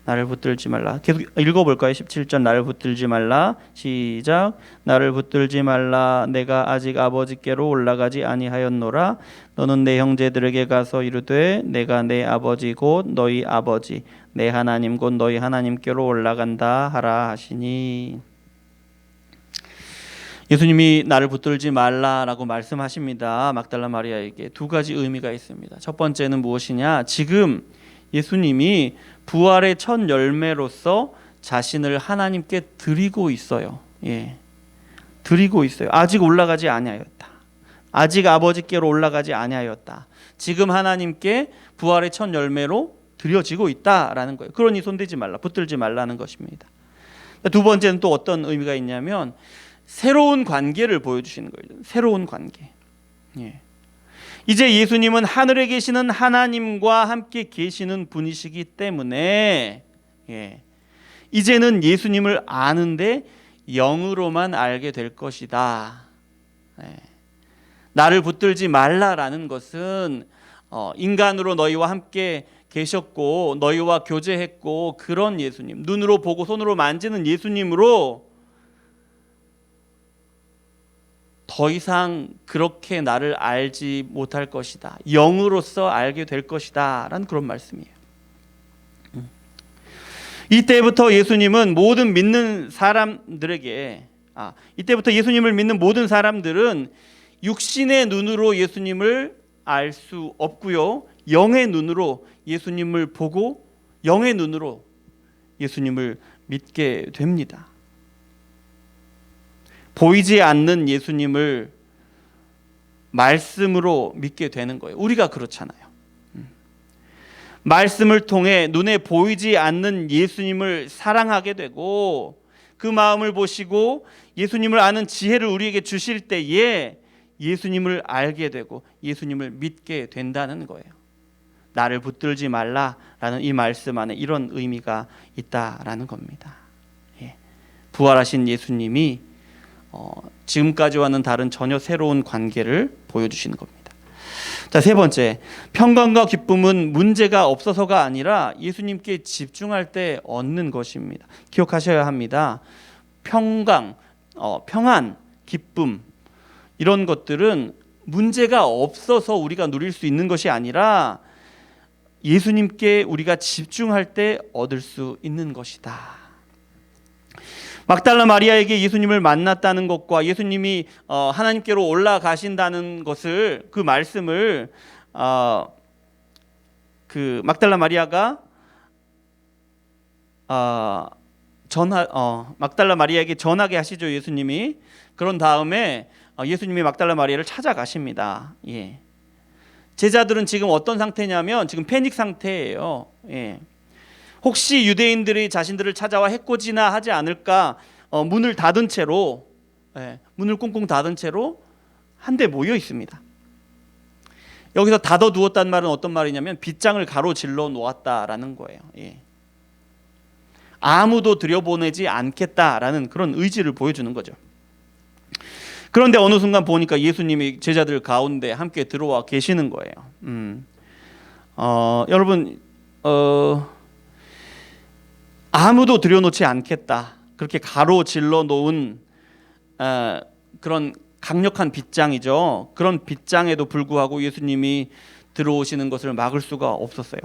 나를 붙들지 말라. 계속 읽어볼까요? 17절. 나를 붙들지 말라. 시작. 나를 붙들지 말라. 내가 아직 아버지께로 올라가지 아니하였노라. 너는 내 형제들에게 가서 이르되 내가 내 아버지 곧 너희 아버지 내 하나님 곧 너희 하나님께로 올라간다 하라 하시니. 예수님이 나를 붙들지 말라라고 말씀하십니다. 막달라 마리아에게. 두 가지 의미가 있습니다. 첫 번째는 무엇이냐? 지금 예수님이 부활의 첫 열매로서 자신을 하나님께 드리고 있어요. 드리고 있어요. 아직 올라가지 아니하였다. 아직 아버지께로 올라가지 아니하였다. 지금 하나님께 부활의 첫 열매로 드려지고 있다라는 거예요. 그러니 손대지 말라, 붙들지 말라는 것입니다. 두 번째는 또 어떤 의미가 있냐면 새로운 관계를 보여주시는 거예요. 새로운 관계. 이제 예수님은 하늘에 계시는 하나님과 함께 계시는 분이시기 때문에 이제는 예수님을 아는데 영으로만 알게 될 것이다. 나를 붙들지 말라라는 것은 인간으로 너희와 함께 계셨고 너희와 교제했고 그런 예수님, 눈으로 보고 손으로 만지는 예수님으로 더 이상 그렇게 나를 알지 못할 것이다. 영으로서 알게 될 것이다 라는 그런 말씀이에요. 이때부터 예수님은 모든 믿는 사람들에게 이때부터 예수님을 믿는 모든 사람들은 육신의 눈으로 예수님을 알 수 없고요, 영의 눈으로 예수님을 보고 영의 눈으로 예수님을 믿게 됩니다. 보이지 않는 예수님을 말씀으로 믿게 되는 거예요. 우리가 그렇잖아요. 말씀을 통해 눈에 보이지 않는 예수님을 사랑하게 되고 그 마음을 보시고 예수님을 아는 지혜를 우리에게 주실 때에 예수님을 알게 되고 예수님을 믿게 된다는 거예요. 나를 붙들지 말라라는 이 말씀 안에 이런 의미가 있다라는 겁니다. 부활하신 예수님이 지금까지와는 다른 전혀 새로운 관계를 보여주시는 겁니다. 자, 세 번째, 평강과 기쁨은 문제가 없어서가 아니라 예수님께 집중할 때 얻는 것입니다. 기억하셔야 합니다. 평강, 평안, 기쁨 이런 것들은 문제가 없어서 우리가 누릴 수 있는 것이 아니라 예수님께 우리가 집중할 때 얻을 수 있는 것이다. 막달라 마리아에게 예수님을 만났다는 것과 예수님이 하나님께로 올라가신다는 것을 그 말씀을 그 막달라 마리아가 막달라 마리아에게 전하게 하시죠. 예수님이. 그런 다음에 예수님이 막달라 마리아를 찾아가십니다. 제자들은 지금 어떤 상태냐면 지금 패닉 상태예요. 혹시 유대인들이 자신들을 찾아와 해코지나 하지 않을까 문을 닫은 채로 문을 꽁꽁 닫은 채로 한데 모여 있습니다. 여기서 닫아두었다는 말은 어떤 말이냐면 빗장을 가로질러 놓았다라는 거예요. 아무도 들여보내지 않겠다라는 그런 의지를 보여주는 거죠. 그런데 어느 순간 보니까 예수님이 제자들 가운데 함께 들어와 계시는 거예요. 여러분 아무도 들여놓지 않겠다 그렇게 가로질러 놓은 그런 강력한 빗장이죠. 그런 빗장에도 불구하고 예수님이 들어오시는 것을 막을 수가 없었어요.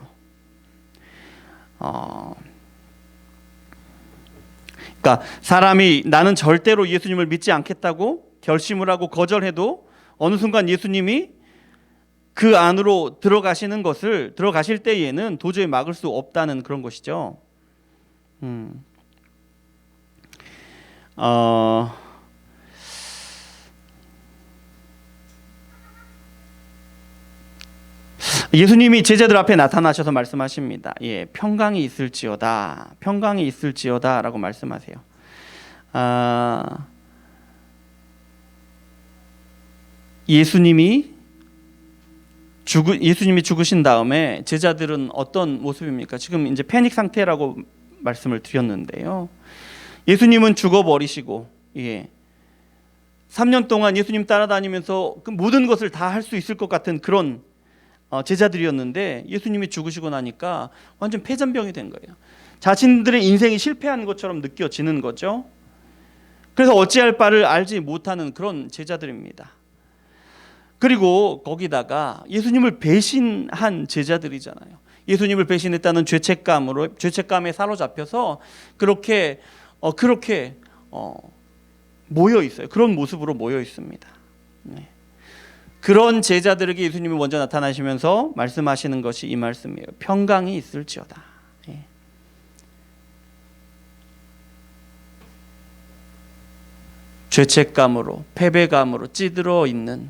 그러니까 사람이 나는 절대로 예수님을 믿지 않겠다고 결심을 하고 거절해도 어느 순간 예수님이 그 안으로 들어가실 때에는 도저히 막을 수 없다는 그런 것이죠. 예수님이 제자들 앞에 나타나셔서 말씀하십니다. 평강이 있을지어다, 평강이 있을지어다라고 말씀하세요. 예수님이 죽으신 다음에 제자들은 어떤 모습입니까? 지금 이제 패닉 상태라고 말씀을 드렸는데요. 예수님은 죽어버리시고 3년 동안 예수님 따라다니면서 그 모든 것을 다 할 수 있을 것 같은 그런 제자들이었는데 예수님이 죽으시고 나니까 완전 패전병이 된 거예요. 자신들의 인생이 실패한 것처럼 느껴지는 거죠. 그래서 어찌할 바를 알지 못하는 그런 제자들입니다. 그리고 거기다가 예수님을 배신한 제자들이잖아요. 예수님을 배신했다는 죄책감에 사로잡혀서 그렇게 모여 있어요. 그런 모습으로 모여 있습니다. 그런 제자들에게 예수님이 먼저 나타나시면서 말씀하시는 것이 이 말씀이에요. 평강이 있을지어다. 죄책감으로, 패배감으로 찌들어 있는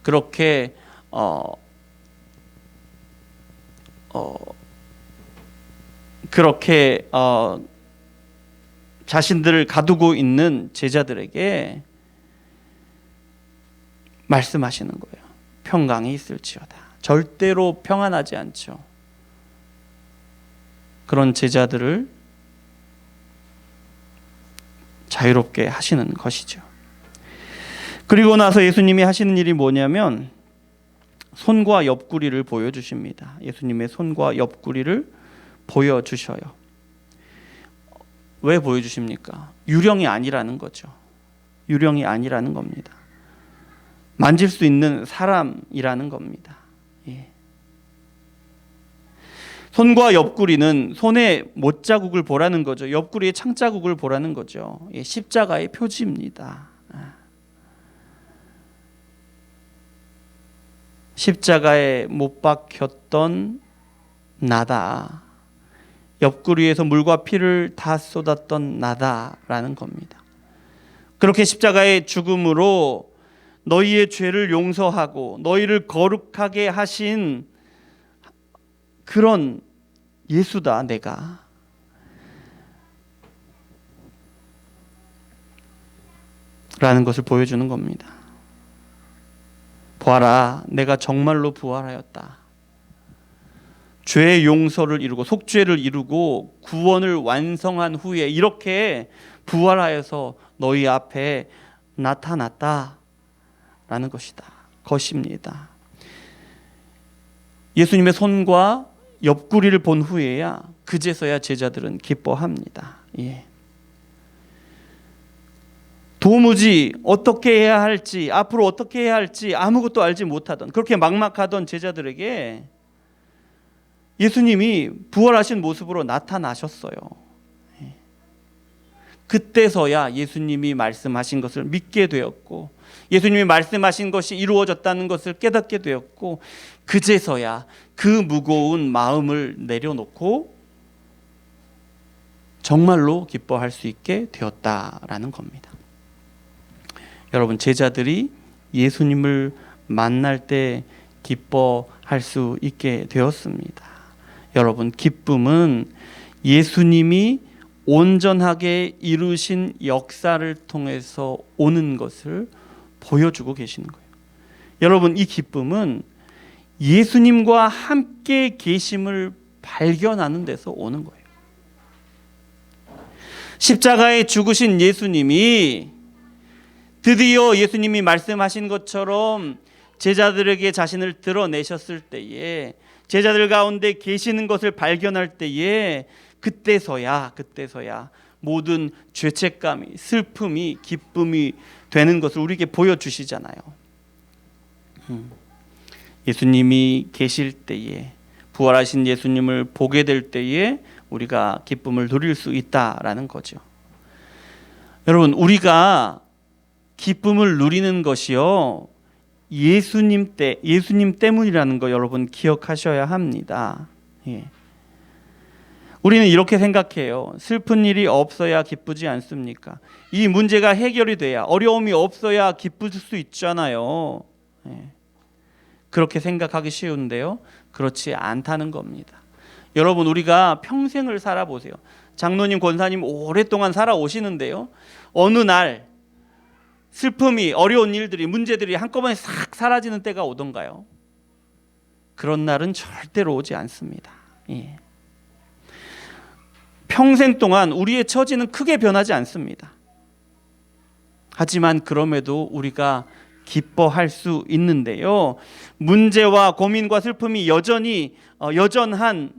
그렇게 자신들을 가두고 있는 제자들에게 말씀하시는 거예요. 평강이 있을지어다. 절대로 평안하지 않죠. 그런 제자들을 자유롭게 하시는 것이죠. 그리고 나서 예수님이 하시는 일이 뭐냐면 손과 옆구리를 보여주십니다. 예수님의 손과 옆구리를 보여주셔요. 왜 보여주십니까? 유령이 아니라는 거죠. 유령이 아니라는 겁니다. 만질 수 있는 사람이라는 겁니다. 예. 손과 옆구리는 손의 못자국을 보라는 거죠. 옆구리의 창자국을 보라는 거죠. 예, 십자가의 표지입니다. 십자가에 못 박혔던 나다. 옆구리에서 물과 피를 다 쏟았던 나다라는 겁니다. 그렇게 십자가의 죽음으로 너희의 죄를 용서하고 너희를 거룩하게 하신 그런 예수다 내가. 라는 것을 보여주는 겁니다. 보아라, 내가 정말로 부활하였다. 죄의 용서를 이루고 속죄를 이루고 구원을 완성한 후에 이렇게 부활하여서 너희 앞에 나타났다 라는 것입니다. 예수님의 손과 옆구리를 본 후에야 그제서야 제자들은 기뻐합니다. 예. 도무지 어떻게 해야 할지, 앞으로 어떻게 해야 할지 아무것도 알지 못하던, 그렇게 막막하던 제자들에게 예수님이 부활하신 모습으로 나타나셨어요. 그때서야 예수님이 말씀하신 것을 믿게 되었고, 예수님이 말씀하신 것이 이루어졌다는 것을 깨닫게 되었고, 그제서야 그 무거운 마음을 내려놓고 정말로 기뻐할 수 있게 되었다라는 겁니다. 여러분, 제자들이 예수님을 만날 때 기뻐할 수 있게 되었습니다. 여러분, 기쁨은 예수님이 온전하게 이루신 역사를 통해서 오는 것을 보여주고 계시는 거예요. 여러분, 이 기쁨은 예수님과 함께 계심을 발견하는 데서 오는 거예요. 십자가에 죽으신 예수님이 드디어 예수님이 말씀하신 것처럼 제자들에게 자신을 드러내셨을 때에, 제자들 가운데 계시는 것을 발견할 때에 그때서야 모든 죄책감이, 슬픔이, 기쁨이 되는 것을 우리에게 보여주시잖아요. 예수님이 계실 때에, 부활하신 예수님을 보게 될 때에 우리가 기쁨을 누릴 수 있다라는 거죠. 여러분, 우리가 기쁨을 누리는 것이요, 예수님 때문이라는 거 여러분 기억하셔야 합니다. 예. 우리는 이렇게 생각해요. 슬픈 일이 없어야 기쁘지 않습니까? 이 문제가 해결이 돼야, 어려움이 없어야 기쁠 수 있잖아요. 예. 그렇게 생각하기 쉬운데요, 그렇지 않다는 겁니다. 여러분, 우리가 평생을 살아보세요. 장로님, 권사님 오랫동안 살아오시는데요, 어느 날 슬픔이, 어려운 일들이, 문제들이 한꺼번에 싹 사라지는 때가 오던가요? 그런 날은 절대로 오지 않습니다. 예. 평생 동안 우리의 처지는 크게 변하지 않습니다. 하지만 그럼에도 우리가 기뻐할 수 있는데요, 문제와 고민과 슬픔이 여전한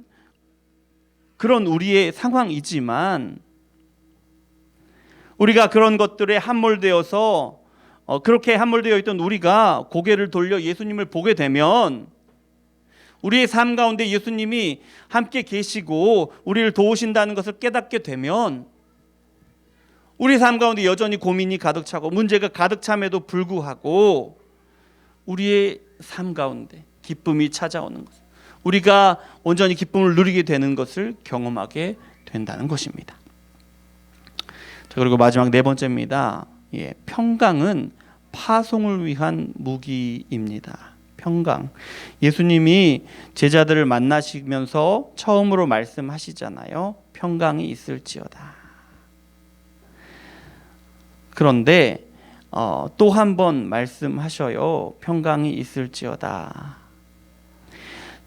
그런 우리의 상황이지만, 우리가 그런 것들에 함몰되어서 그렇게 함몰되어 있던 우리가 고개를 돌려 예수님을 보게 되면, 우리의 삶 가운데 예수님이 함께 계시고 우리를 도우신다는 것을 깨닫게 되면, 우리 삶 가운데 여전히 고민이 가득 차고 문제가 가득 참에도 불구하고 우리의 삶 가운데 기쁨이 찾아오는 것, 우리가 온전히 기쁨을 누리게 되는 것을 경험하게 된다는 것입니다. 자, 그리고 마지막 네 번째입니다. 예, 평강은 파송을 위한 무기입니다. 평강. 예수님이 제자들을 만나시면서 처음으로 말씀하시잖아요. 평강이 있을지어다. 그런데 또 한 번 말씀하셔요. 평강이 있을지어다.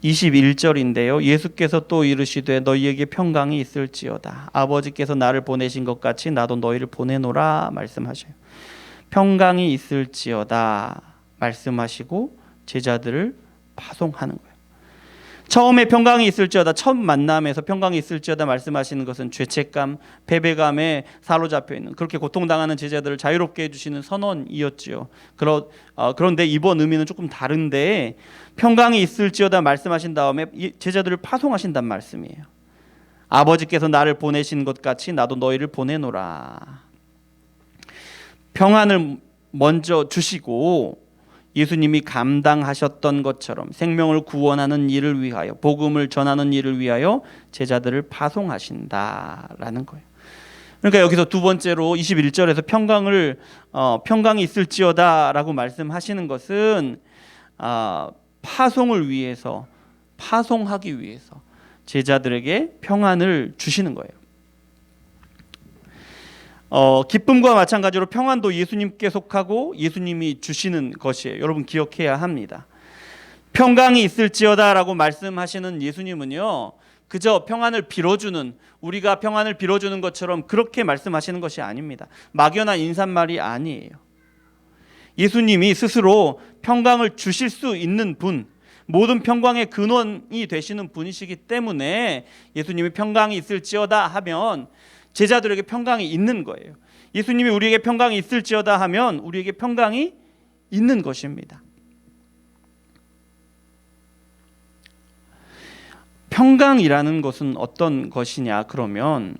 21절인데요. 예수께서 또 이르시되 너희에게 평강이 있을지어다. 아버지께서 나를 보내신 것 같이 나도 너희를 보내노라 말씀하셔요. 평강이 있을지어다 말씀하시고 제자들을 파송하는 거예요. 처음에 평강이 있을지어다, 첫 만남에서 평강이 있을지어다 말씀하시는 것은 죄책감, 패배감에 사로잡혀 있는, 그렇게 고통당하는 제자들을 자유롭게 해주시는 선언이었지요. 그런데 이번 의미는 조금 다른데, 평강이 있을지어다 말씀하신 다음에 제자들을 파송하신단 말씀이에요. 아버지께서 나를 보내신 것 같이 나도 너희를 보내노라. 평안을 먼저 주시고 예수님이 감당하셨던 것처럼 생명을 구원하는 일을 위하여, 복음을 전하는 일을 위하여 제자들을 파송하신다라는 거예요. 그러니까 여기서 두 번째로 21절에서 평강이 있을지어다라고 말씀하시는 것은 파송을 위해서, 파송하기 위해서 제자들에게 평안을 주시는 거예요. 기쁨과 마찬가지로 평안도 예수님께 속하고 예수님이 주시는 것이에요. 여러분 기억해야 합니다. 평강이 있을지어다라고 말씀하시는 예수님은요, 그저 평안을 빌어주는, 우리가 평안을 빌어주는 것처럼 그렇게 말씀하시는 것이 아닙니다. 막연한 인사말이 아니에요. 예수님이 스스로 평강을 주실 수 있는 분, 모든 평강의 근원이 되시는 분이시기 때문에 예수님이 평강이 있을지어다 하면 제자들에게 평강이 있는 거예요. 예수님이 우리에게 평강이 있을지어다 하면 우리에게 평강이 있는 것입니다. 평강이라는 것은 어떤 것이냐 그러면,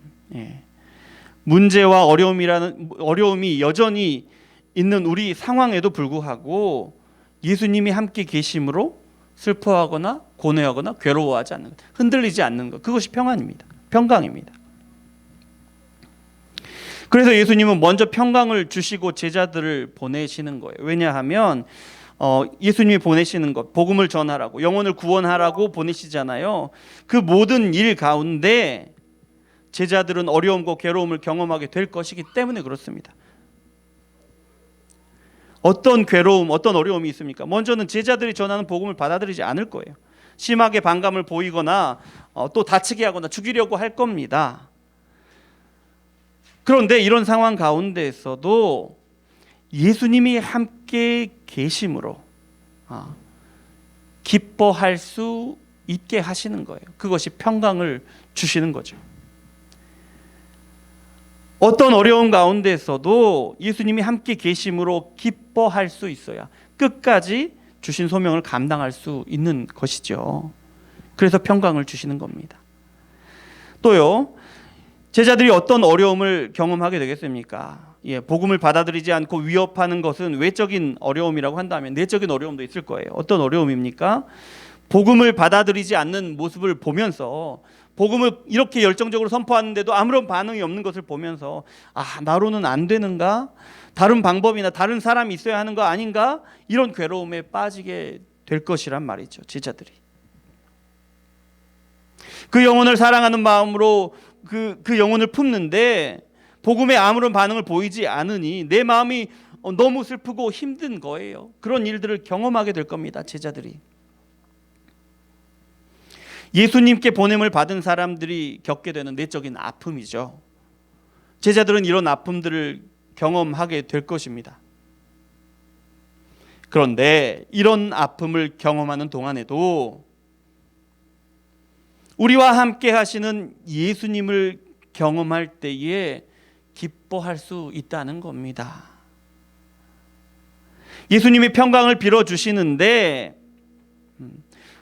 문제와 어려움이 여전히 있는 우리 상황에도 불구하고 예수님이 함께 계심으로 슬퍼하거나 고뇌하거나 괴로워하지 않는 것, 흔들리지 않는 것, 그것이 평안입니다. 평강입니다. 그래서 예수님은 먼저 평강을 주시고 제자들을 보내시는 거예요. 왜냐하면 예수님이 보내시는 것, 복음을 전하라고, 영혼을 구원하라고 보내시잖아요. 그 모든 일 가운데 제자들은 어려움과 괴로움을 경험하게 될 것이기 때문에 그렇습니다. 어떤 괴로움, 어떤 어려움이 있습니까? 먼저는 제자들이 전하는 복음을 받아들이지 않을 거예요. 심하게 반감을 보이거나 또 다치게 하거나 죽이려고 할 겁니다. 그런데 이런 상황 가운데에서도 예수님이 함께 계심으로 기뻐할 수 있게 하시는 거예요. 그것이 평강을 주시는 거죠. 어떤 어려운 가운데에서도 예수님이 함께 계심으로 기뻐할 수 있어야 끝까지 주신 소명을 감당할 수 있는 것이죠. 그래서 평강을 주시는 겁니다. 또요, 제자들이 어떤 어려움을 경험하게 되겠습니까? 복음을 받아들이지 않고 위협하는 것은 외적인 어려움이라고 한다면 내적인 어려움도 있을 거예요. 어떤 어려움입니까? 복음을 받아들이지 않는 모습을 보면서, 복음을 이렇게 열정적으로 선포하는데도 아무런 반응이 없는 것을 보면서, 나로는 안 되는가? 다른 방법이나 다른 사람이 있어야 하는 거 아닌가? 이런 괴로움에 빠지게 될 것이란 말이죠. 제자들이 그 영혼을 사랑하는 마음으로 그 영혼을 품는데 복음에 아무런 반응을 보이지 않으니 내 마음이 너무 슬프고 힘든 거예요. 그런 일들을 경험하게 될 겁니다. 제자들이. 예수님께 보냄을 받은 사람들이 겪게 되는 내적인 아픔이죠. 제자들은 이런 아픔들을 경험하게 될 것입니다. 그런데 이런 아픔을 경험하는 동안에도 우리와 함께 하시는 예수님을 경험할 때에 기뻐할 수 있다는 겁니다. 예수님이 평강을 빌어주시는데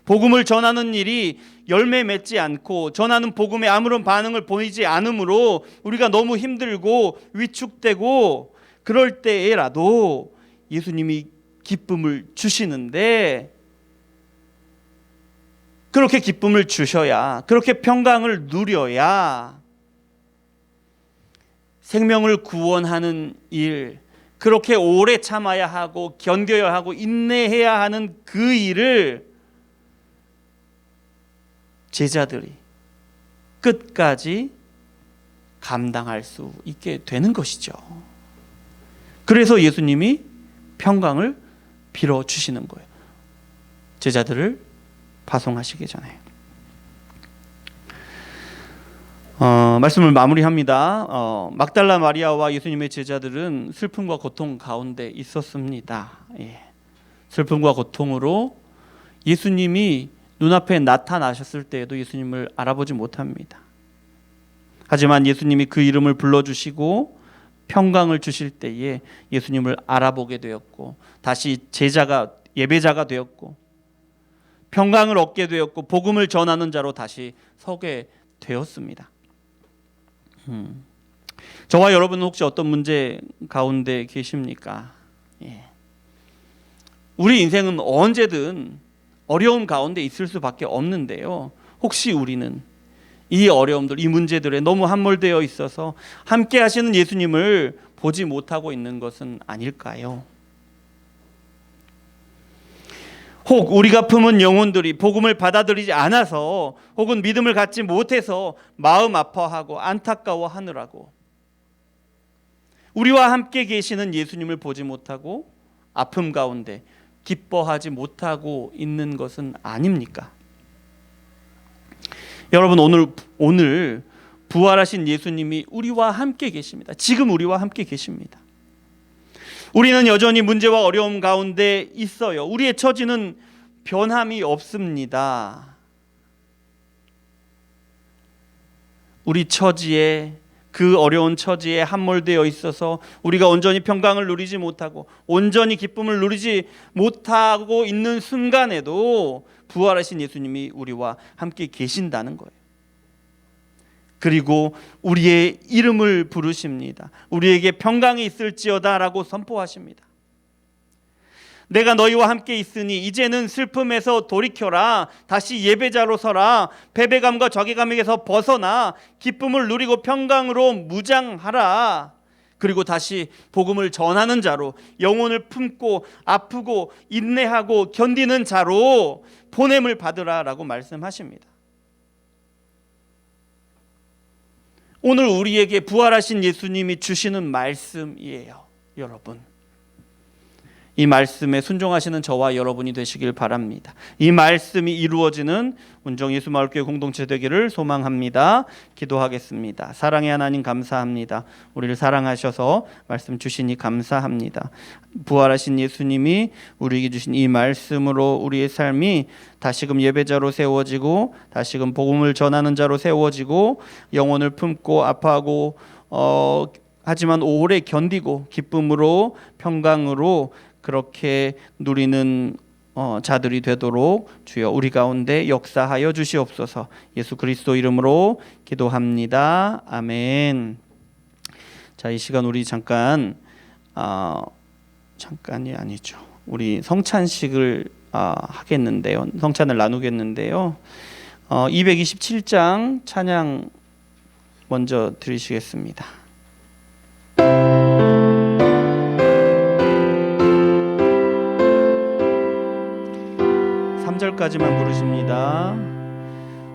복음을 전하는 일이 열매 맺지 않고 전하는 복음에 아무런 반응을 보이지 않으므로 우리가 너무 힘들고 위축되고 그럴 때에라도 예수님이 기쁨을 주시는데, 그렇게 기쁨을 주셔야, 그렇게 평강을 누려야 생명을 구원하는 일, 그렇게 오래 참아야 하고 견뎌야 하고 인내해야 하는 그 일을 제자들이 끝까지 감당할 수 있게 되는 것이죠. 그래서 예수님이 평강을 빌어주시는 거예요. 제자들을 파송하시기 전에. 말씀을 마무리합니다. 막달라 마리아와 예수님의 제자들은 슬픔과 고통 가운데 있었습니다. 예. 슬픔과 고통으로 예수님이 눈앞에 나타나셨을 때에도 예수님을 알아보지 못합니다. 하지만 예수님이 그 이름을 불러주시고 평강을 주실 때에 예수님을 알아보게 되었고 다시 예배자가 되었고 평강을 얻게 되었고 복음을 전하는 자로 다시 서게 되었습니다. 저와 여러분은 혹시 어떤 문제 가운데 계십니까? 예. 우리 인생은 언제든 어려움 가운데 있을 수밖에 없는데요. 혹시 우리는 이 어려움들, 이 문제들에 너무 함몰되어 있어서 함께 하시는 예수님을 보지 못하고 있는 것은 아닐까요? 혹 우리가 품은 영혼들이 복음을 받아들이지 않아서 혹은 믿음을 갖지 못해서 마음 아파하고 안타까워하느라고 우리와 함께 계시는 예수님을 보지 못하고 아픔 가운데 기뻐하지 못하고 있는 것은 아닙니까? 여러분 오늘 부활하신 예수님이 우리와 함께 계십니다. 지금 우리와 함께 계십니다. 우리는 여전히 문제와 어려움 가운데 있어요. 우리의 처지는 변함이 없습니다. 우리 처지에 그 어려운 처지에 함몰되어 있어서 우리가 온전히 평강을 누리지 못하고 온전히 기쁨을 누리지 못하고 있는 순간에도 부활하신 예수님이 우리와 함께 계신다는 거예요. 그리고 우리의 이름을 부르십니다. 우리에게 평강이 있을지어다라고 선포하십니다. 내가 너희와 함께 있으니 이제는 슬픔에서 돌이켜라. 다시 예배자로 서라. 패배감과 좌계감에서 벗어나 기쁨을 누리고 평강으로 무장하라. 그리고 다시 복음을 전하는 자로 영혼을 품고 아프고 인내하고 견디는 자로 보냄을 받으라라고 말씀하십니다. 오늘 우리에게 부활하신 예수님이 주시는 말씀이에요. 여러분, 이 말씀에 순종하시는 저와 여러분이 되시길 바랍니다. 이 말씀이 이루어지는 운정예수마을교회 공동체 되기를 소망합니다. 기도하겠습니다. 사랑의 하나님 감사합니다. 우리를 사랑하셔서 말씀 주시니 감사합니다. 부활하신 예수님이 우리에게 주신 이 말씀으로 우리의 삶이 다시금 예배자로 세워지고 다시금 복음을 전하는 자로 세워지고 영혼을 품고 아파하고 하지만 오래 견디고 기쁨으로 평강으로 그렇게 누리는 자들이 되도록 주여 우리 가운데 역사하여 주시옵소서. 예수 그리스도 이름으로 기도합니다. 아멘. 자, 이 시간 우리 잠깐이 아니죠. 우리 성찬식을 하겠는데요. 성찬을 나누겠는데요. 227장 찬양 먼저 드리시겠습니다. 3절까지만 부르십니다.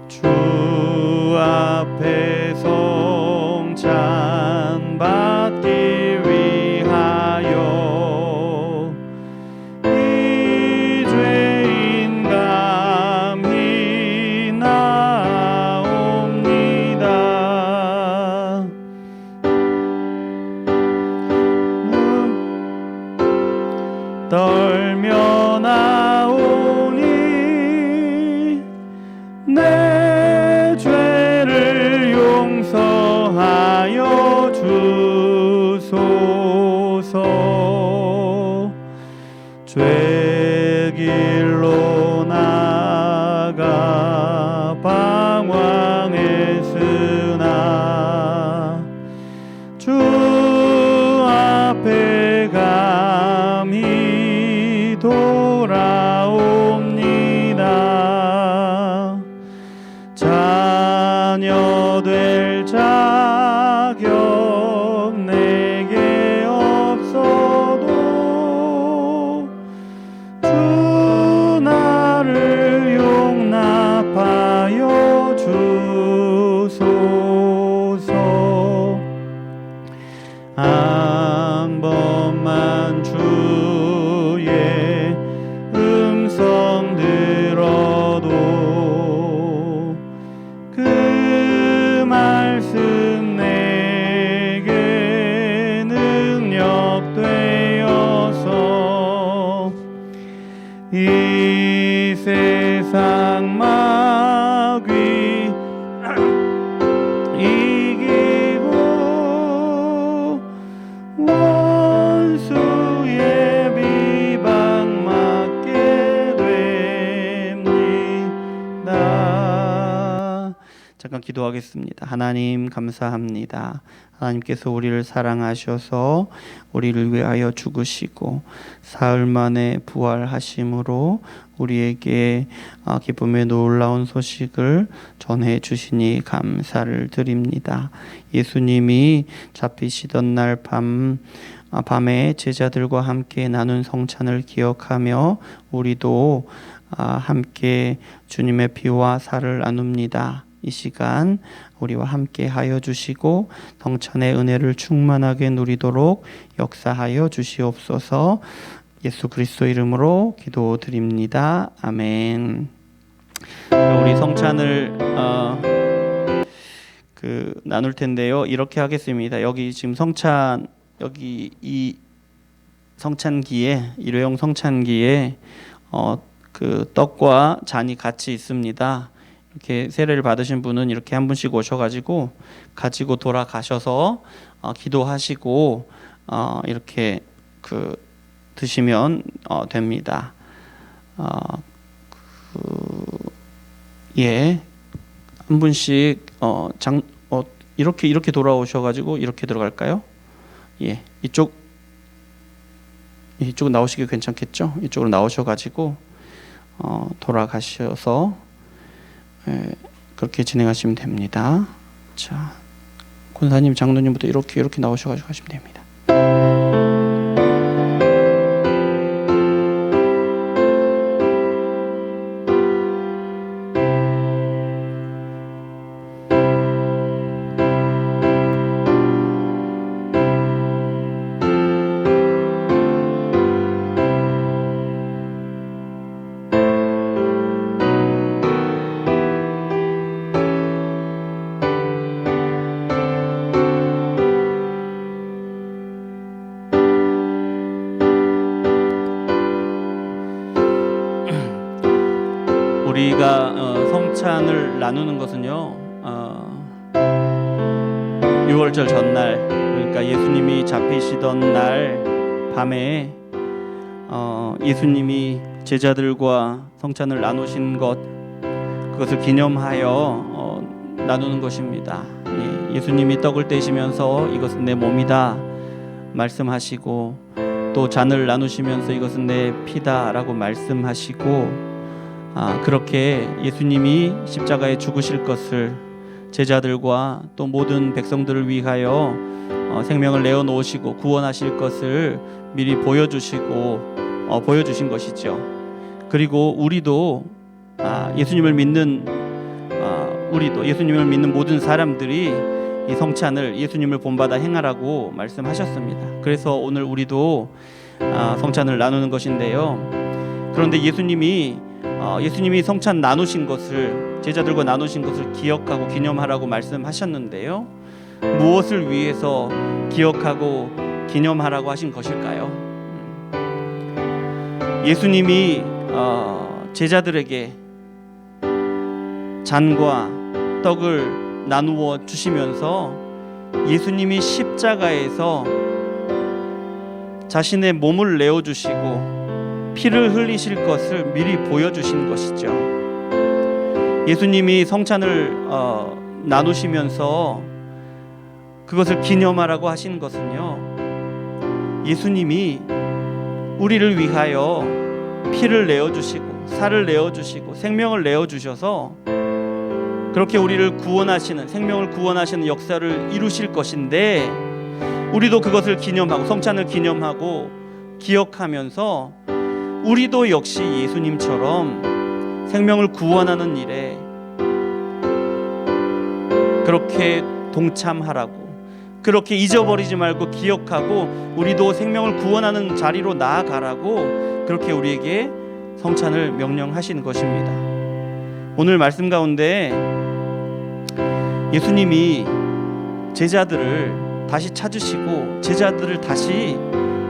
주 앞에 성찬 받기 위하여 이 죄인 감히 나옵니다. 떨며 나오니 내 죄를 용서하여 주 잠깐 기도하겠습니다. 하나님 감사합니다. 하나님께서 우리를 사랑하셔서 우리를 위하여 죽으시고 사흘 만에 부활하심으로 우리에게 기쁨의 놀라운 소식을 전해 주시니 감사를 드립니다. 예수님이 잡히시던 날 밤에 제자들과 함께 나눈 성찬을 기억하며 우리도 함께 주님의 피와 살을 나눕니다. 이 시간 우리와 함께 하여 주시고 성찬의 은혜를 충만하게 누리도록 역사하여 주시옵소서. 예수 그리스도 이름으로 기도드립니다. 아멘. 우리 성찬을 나눌 텐데요. 이렇게 하겠습니다. 여기 지금 여기 이 성찬기에 일회용 성찬기에 그 떡과 잔이 같이 있습니다. 이렇게 세례를 받으신 분은 이렇게 한 분씩 오셔가지고 가지고 돌아가셔서 기도하시고 이렇게 드시면 됩니다. 한 분씩 이렇게 돌아오셔가지고 이렇게 들어갈까요? 이쪽은 나오시기 괜찮겠죠? 이쪽으로 나오셔가지고 돌아가셔서 그렇게 진행하시면 됩니다. 자, 권사님, 장로님부터 이렇게 나오셔가지고 하시면 됩니다. 우리가 성찬을 나누는 것은요, 6월절 전날, 그러니까 예수님이 잡히시던 날 밤에 예수님이 제자들과 성찬을 나누신 그것을 기념하여 나누는 것입니다. 예수님이 떡을 떼시면서 이것은 내 몸이다 말씀하시고, 또 잔을 나누시면서 이것은 내 피다라고 말씀하시고, 그렇게 예수님이 십자가에 죽으실 것을 제자들과 또 모든 백성들을 위하여 생명을 내어놓으시고 구원하실 것을 미리 보여주신 것이죠. 그리고 우리도 예수님을 믿는 모든 사람들이 이 성찬을 예수님을 본받아 행하라고 말씀하셨습니다. 그래서 오늘 우리도 성찬을 나누는 것인데요. 그런데 예수님이 성찬 나누신 것을, 제자들과 나누신 것을 기억하고 기념하라고 말씀하셨는데요. 무엇을 위해서 기억하고 기념하라고 하신 것일까요? 예수님이 제자들에게 잔과 떡을 나누어 주시면서 예수님이 십자가에서 자신의 몸을 내어주시고 피를 흘리실 것을 미리 보여주신 것이죠. 예수님이 성찬을 나누시면서 그것을 기념하라고 하신 것은요, 예수님이 우리를 위하여 피를 내어주시고 살을 내어주시고 생명을 내어주셔서 그렇게 우리를 구원하시는, 생명을 구원하시는 역사를 이루실 것인데, 우리도 그것을 기념하고 성찬을 기념하고 기억하면서 우리도 역시 예수님처럼 생명을 구원하는 일에 그렇게 동참하라고, 그렇게 잊어버리지 말고 기억하고 우리도 생명을 구원하는 자리로 나아가라고 그렇게 우리에게 성찬을 명령하신 것입니다. 오늘 말씀 가운데 예수님이 제자들을 다시 찾으시고 제자들을 다시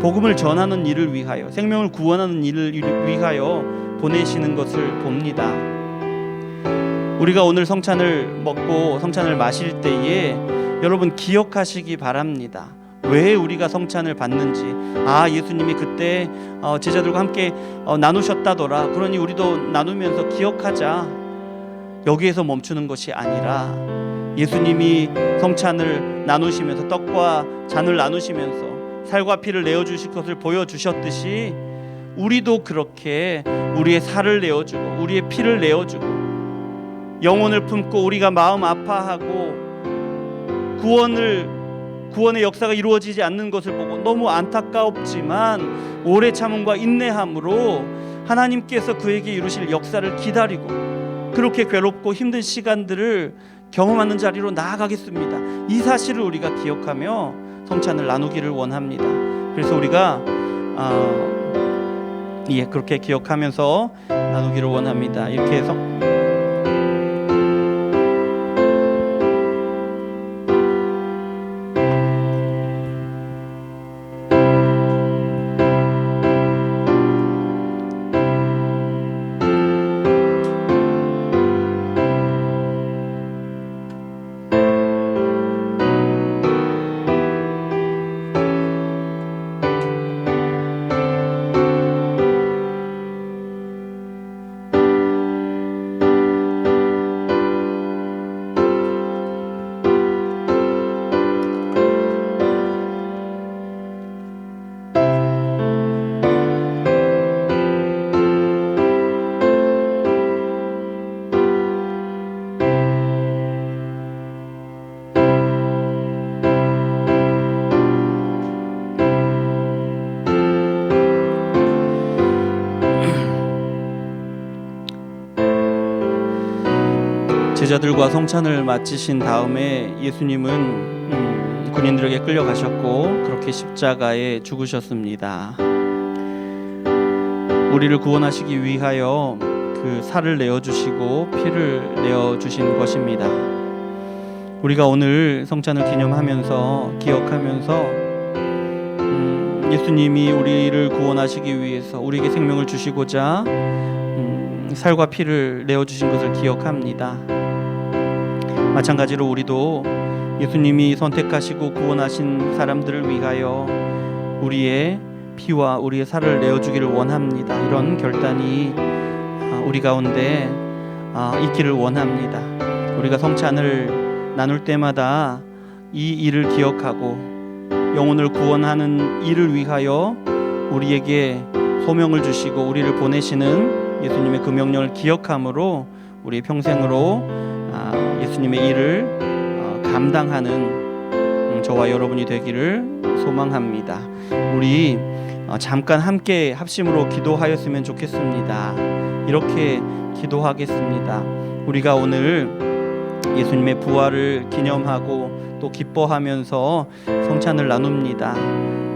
복음을 전하는 일을 위하여, 생명을 구원하는 일을 위하여 보내시는 것을 봅니다. 우리가 오늘 성찬을 먹고 성찬을 마실 때에 여러분 기억하시기 바랍니다. 왜 우리가 성찬을 받는지. 예수님이 그때 제자들과 함께 나누셨다더라. 그러니 우리도 나누면서 기억하자. 여기에서 멈추는 것이 아니라 예수님이 성찬을 나누시면서 떡과 잔을 나누시면서 살과 피를 내어주실 것을 보여주셨듯이 우리도 그렇게 우리의 살을 내어주고 우리의 피를 내어주고 영혼을 품고 우리가 마음 아파하고 구원의 역사가 이루어지지 않는 것을 보고 너무 안타깝지만 오래 참음과 인내함으로 하나님께서 그에게 이루실 역사를 기다리고 그렇게 괴롭고 힘든 시간들을 경험하는 자리로 나아가겠습니다. 이 사실을 우리가 기억하며 성찬을 나누기를 원합니다. 그래서 우리가 그렇게 기억하면서 나누기를 원합니다. 이렇게 해서 제자들과 성찬을 마치신 다음에 예수님은 군인들에게 끌려가셨고 그렇게 십자가에 죽으셨습니다. 우리를 구원하시기 위하여 그 살을 내어주시고 피를 내어주신 것입니다. 우리가 오늘 성찬을 기억하면서 예수님이 우리를 구원하시기 위해서 우리에게 생명을 주시고자 살과 피를 내어주신 것을 기억합니다. 마찬가지로 우리도 예수님이 선택하시고 구원하신 사람들을 위하여 우리의 피와 우리의 살을 내어주기를 원합니다. 이런 결단이 우리 가운데 있기를 원합니다. 우리가 성찬을 나눌 때마다 이 일을 기억하고 영혼을 구원하는 일을 위하여 우리에게 소명을 주시고 우리를 보내시는 예수님의 그 명령을 기억함으로 우리 평생으로 예수님의 일을 감당하는 저와 여러분이 되기를 소망합니다. 우리 잠깐 함께 합심으로 기도하였으면 좋겠습니다. 이렇게 기도하겠습니다. 우리가 오늘 예수님의 부활을 기념하고 또 기뻐하면서 성찬을 나눕니다.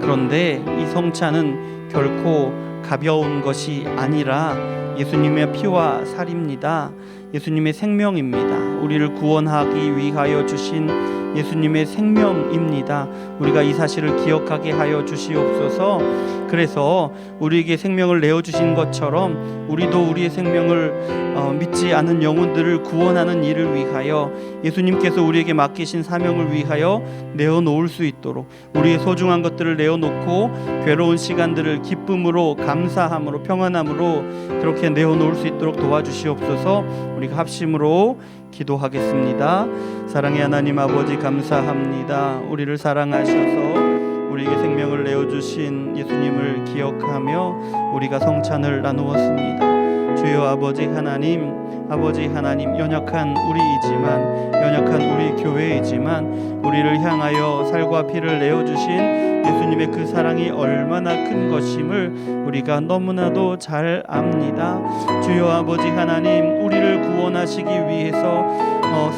그런데 이 성찬은 결코 가벼운 것이 아니라 예수님의 피와 살입니다. 예수님의 생명입니다. 우리를 구원하기 위하여 주신 예수님의 생명입니다. 우리가 이 사실을 기억하게 하여 주시옵소서. 그래서 우리에게 생명을 내어주신 것처럼 우리도 우리의 생명을 믿지 않은 영혼들을 구원하는 일을 위하여 예수님께서 우리에게 맡기신 사명을 위하여 내어놓을 수 있도록 우리의 소중한 것들을 내어놓고 괴로운 시간들을 기쁨으로 감사함으로 평안함으로 그렇게 내어놓을 수 있도록 도와주시옵소서. 우리가 합심으로 기도하겠습니다. 사랑의 하나님 아버지 감사합니다. 우리를 사랑하셔서 우리에게 생명을 내어주신 예수님을 기억하며 우리가 성찬을 나누었습니다. 주여 아버지 하나님 연약한 우리이지만 연약한 우리 교회이지만 우리를 향하여 살과 피를 내어주신 예수님의 그 사랑이 얼마나 큰 것임을 우리가 너무나도 잘 압니다. 주여 아버지 하나님 우리를 구원하시기 위해서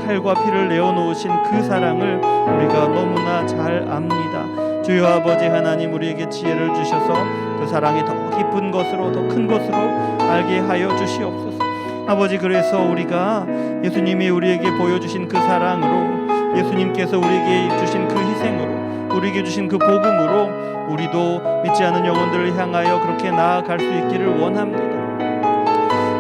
살과 피를 내어놓으신 그 사랑을 우리가 너무나 잘 압니다. 주여 아버지 하나님 우리에게 지혜를 주셔서 그 사랑이 더 깊은 것으로 더 큰 것으로 알게 하여 주시옵소서. 아버지 그래서 우리가 예수님이 우리에게 보여주신 그 사랑으로 예수님께서 우리에게 주신 그 희생으로 우리에게 주신 그 복음으로 우리도 믿지 않은 영혼들을 향하여 그렇게 나아갈 수 있기를 원합니다.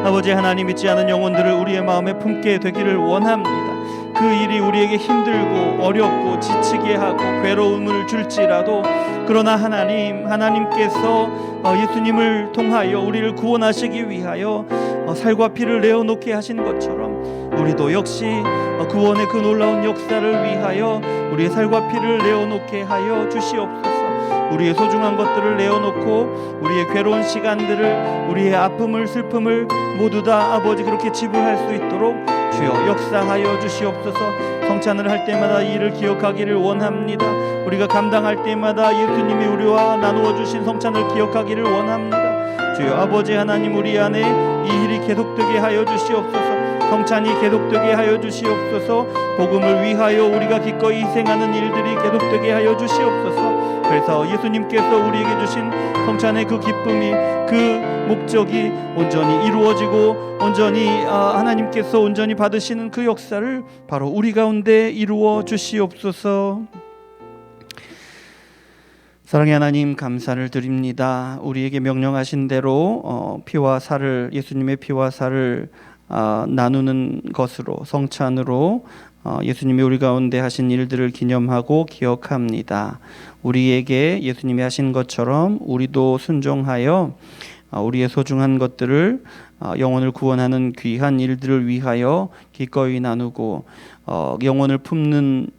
아버지 하나님 믿지 않은 영혼들을 우리의 마음에 품게 되기를 원합니다. 그 일이 우리에게 힘들고 어렵고 지치게 하고 괴로움을 줄지라도 그러나 하나님께서 예수님을 통하여 우리를 구원하시기 위하여 살과 피를 내어놓게 하신 것처럼 우리도 역시 구원의 그 놀라운 역사를 위하여 우리의 살과 피를 내어놓게 하여 주시옵소서. 우리의 소중한 것들을 내어놓고 우리의 괴로운 시간들을, 우리의 아픔을, 슬픔을 모두 다 아버지 그렇게 지불할 수 있도록 주여 역사하여 주시옵소서. 성찬을 할 때마다 이 일을 기억하기를 원합니다. 우리가 감당할 때마다 예수님이 우리와 나누어 주신 성찬을 기억하기를 원합니다. 주여 아버지 하나님, 우리 안에 이 일이 계속되게 하여 주시옵소서. 성찬이 계속되게 하여 주시옵소서. 복음을 위하여 우리가 기꺼이 희생하는 일들이 계속되게 하여 주시옵소서. 그래서 예수님께서 우리에게 주신 성찬의 그 기쁨이, 그 목적이 온전히 이루어지고 온전히 하나님께서 온전히 받으시는 그 역사를 바로 우리 가운데 이루어 주시옵소서. 사랑의 하나님, 감사를 드립니다. 우리에게 명령하신 대로 피와 살을, 예수님의 피와 살을 나누는 것으로, 성찬으로 예수님이 우리 가운데 하신 일들을 기념하고 기억합니다. 우리에게 예수님이 하신 것처럼 우리도 순종하여 우리의 소중한 것들을, 영혼을 구원하는 귀한 일들을 위하여 기꺼이 나누고, 영혼을 품는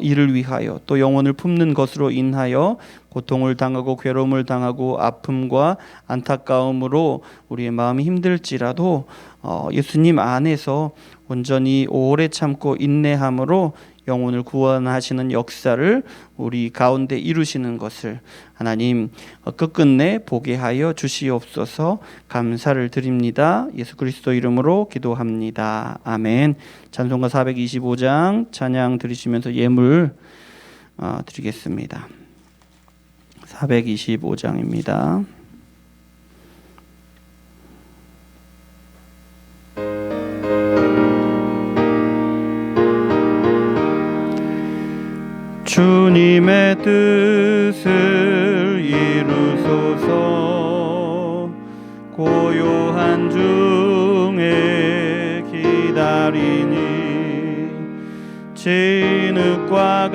이를 위하여, 또 영혼을 품는 것으로 인하여 고통을 당하고 괴로움을 당하고 아픔과 안타까움으로 우리의 마음이 힘들지라도 예수님 안에서 온전히 오래 참고 인내함으로 영혼을 구원하시는 역사를 우리 가운데 이루시는 것을 하나님 끝끝내 보게 하여 주시옵소서. 감사를 드립니다. 예수 그리스도 이름으로 기도합니다. 아멘. 찬송가 425장 찬양 드리시면서 예물 드리겠습니다. 425장입니다. 주님의 뜻을 이루소서. 고요한 중에 기다리니 진흙과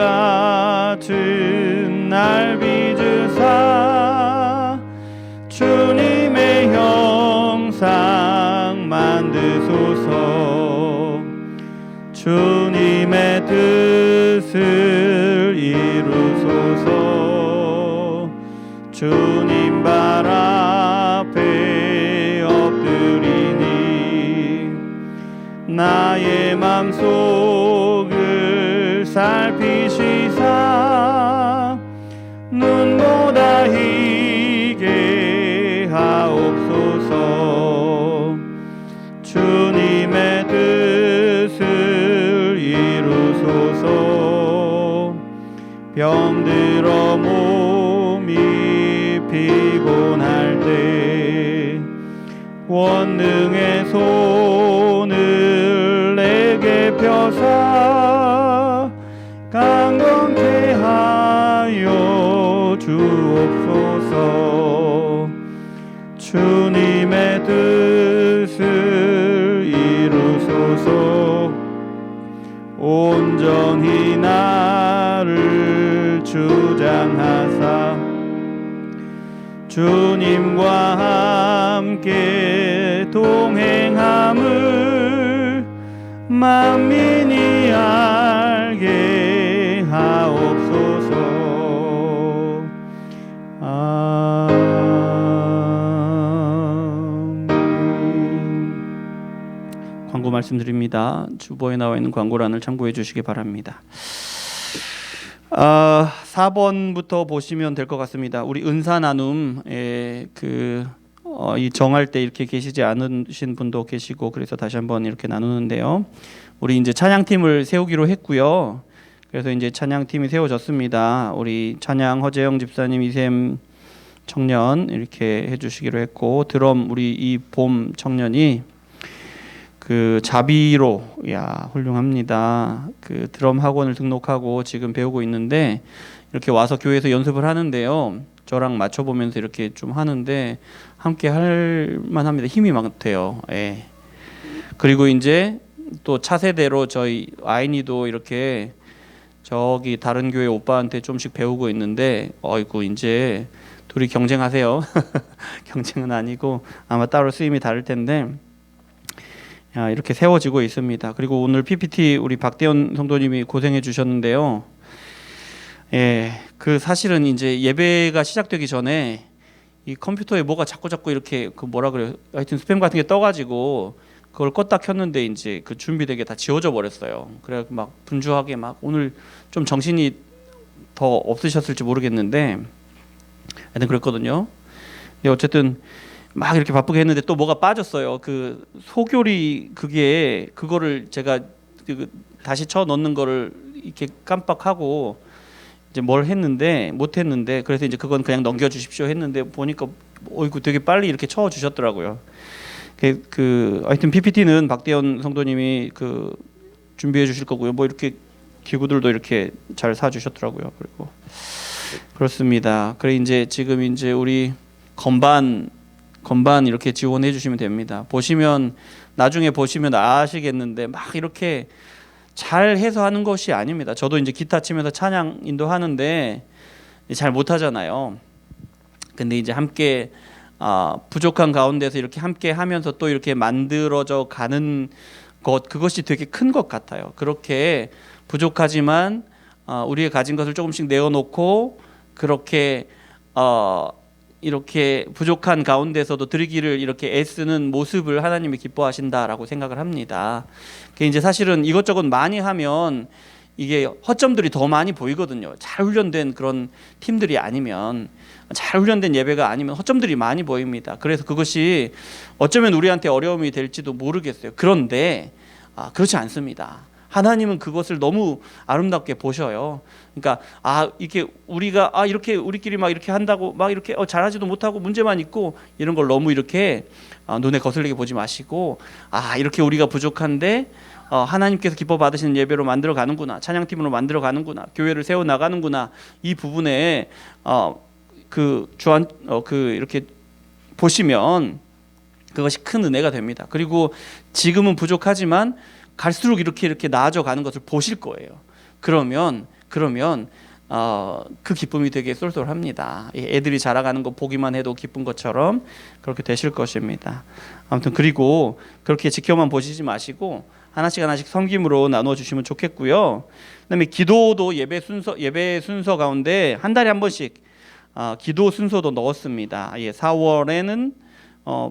같은 날 빚으사 주님의 형상 만드소서. 주님의 뜻을 이루소서. 주님 발 앞에 엎드리니 나의 맘속을 살피시사 눈보다 희게 하옵소서. 주님의 뜻을 이루소서. 병들어 몸이 피곤할 때 원능의 손을 내게 펴사 강건케 하여 주옵소서. 주님의 뜻을 이루소서. 온전히 나를 주장하사 주님과 함께 동행함을 만민이 알게 하옵소서. 광고 말씀드립니다. 주보에 나와 있는 광고란을 참고해 주시기 바랍니다. 4번부터 보시면 될 것 같습니다. 우리 은사 나눔에 이 정할 때 이렇게 계시지 않으신 분도 계시고 그래서 다시 한번 이렇게 나누는데요. 우리 이제 찬양팀을 세우기로 했고요. 그래서 이제 찬양팀이 세워졌습니다. 우리 찬양 허재영 집사님, 이샘 청년 이렇게 해주시기로 했고, 드럼 우리 이 봄 청년이 그 자비로, 야 훌륭합니다. 그 드럼 학원을 등록하고 지금 배우고 있는데 이렇게 와서 교회에서 연습을 하는데요. 저랑 맞춰보면서 이렇게 좀 하는데 함께 할 만합니다. 힘이 많대요. 예. 그리고 이제 또 차세대로 저희 아이니도 이렇게 저기 다른 교회 오빠한테 좀씩 배우고 있는데 어이구 이제 둘이 경쟁하세요. 경쟁은 아니고 아마 따로 쓰임이 다를 텐데 이렇게 세워지고 있습니다. 그리고 오늘 PPT 우리 박대현 성도님이 고생해 주셨는데요. 그 사실은 이제 예배가 시작되기 전에 이 컴퓨터에 뭐가 자꾸 이렇게 그 뭐라 그래요? 하여튼 스팸 같은 게 떠가지고 그걸 껐다 켰는데 이제 그 준비된 게 다 지워져 버렸어요. 그래 막 분주하게 막 오늘 좀 정신이 더 없으셨을지 모르겠는데 하여튼 그랬거든요. 근데 어쨌든 막 이렇게 바쁘게 했는데 또 뭐가 빠졌어요. 그 소교리 그거를 제가 다시 쳐 넣는 거를 이렇게 깜빡하고 이제 뭘 했는데 못 했는데 그래서 이제 그건 그냥 넘겨 주십시오 했는데 보니까 어이구 되게 빨리 이렇게 쳐 주셨더라고요. 하여튼 PPT는 박대현 성도님이 그 준비해 주실 거고요. 뭐 이렇게 기구들도 이렇게 잘 사 주셨더라고요. 그리고 그렇습니다. 그래 이제 지금 이제 우리 건반 이렇게 지원해 주시면 됩니다. 보시면 나중에 보시면 아시겠는데 막 이렇게 잘 해서 하는 것이 아닙니다. 저도 이제 기타 치면서 찬양 인도하는데 잘 못하잖아요. 근데 이제 함께 부족한 가운데서 이렇게 함께 하면서 또 이렇게 만들어져 가는 것 그것이 되게 큰 것 같아요. 그렇게 부족하지만 우리의 가진 것을 조금씩 내어놓고 그렇게 이렇게 부족한 가운데서도 드리기를 이렇게 애쓰는 모습을 하나님이 기뻐하신다라고 생각을 합니다. 이제 사실은 이것저것 많이 하면 이게 허점들이 더 많이 보이거든요. 잘 훈련된 그런 팀들이 아니면 잘 훈련된 예배가 아니면 허점들이 많이 보입니다. 그래서 그것이 어쩌면 우리한테 어려움이 될지도 모르겠어요. 그런데 그렇지 않습니다. 하나님은 그것을 너무 아름답게 보셔요. 그러니까 이게 우리가 이렇게 우리끼리 막 이렇게 한다고 막 이렇게 잘하지도 못하고 문제만 있고 이런 걸 너무 이렇게 눈에 거슬리게 보지 마시고 이렇게 우리가 부족한데 하나님께서 기뻐 받으시는 예배로 만들어 가는구나, 찬양팀으로 만들어 가는구나, 교회를 세워 나가는구나, 이 부분에 이렇게 보시면 그것이 큰 은혜가 됩니다. 그리고 지금은 부족하지만 갈수록 이렇게 나아져 가는 것을 보실 거예요. 그러면 그 기쁨이 되게 쏠쏠합니다. 애들이 자라가는 거 보기만 해도 기쁜 것처럼 그렇게 되실 것입니다. 아무튼 그리고 그렇게 지켜만 보시지 마시고 하나씩 섬김으로 나눠 주시면 좋겠고요. 그다음에 기도도 예배 순서 가운데 한 달에 한 번씩 기도 순서도 넣었습니다. 4월에는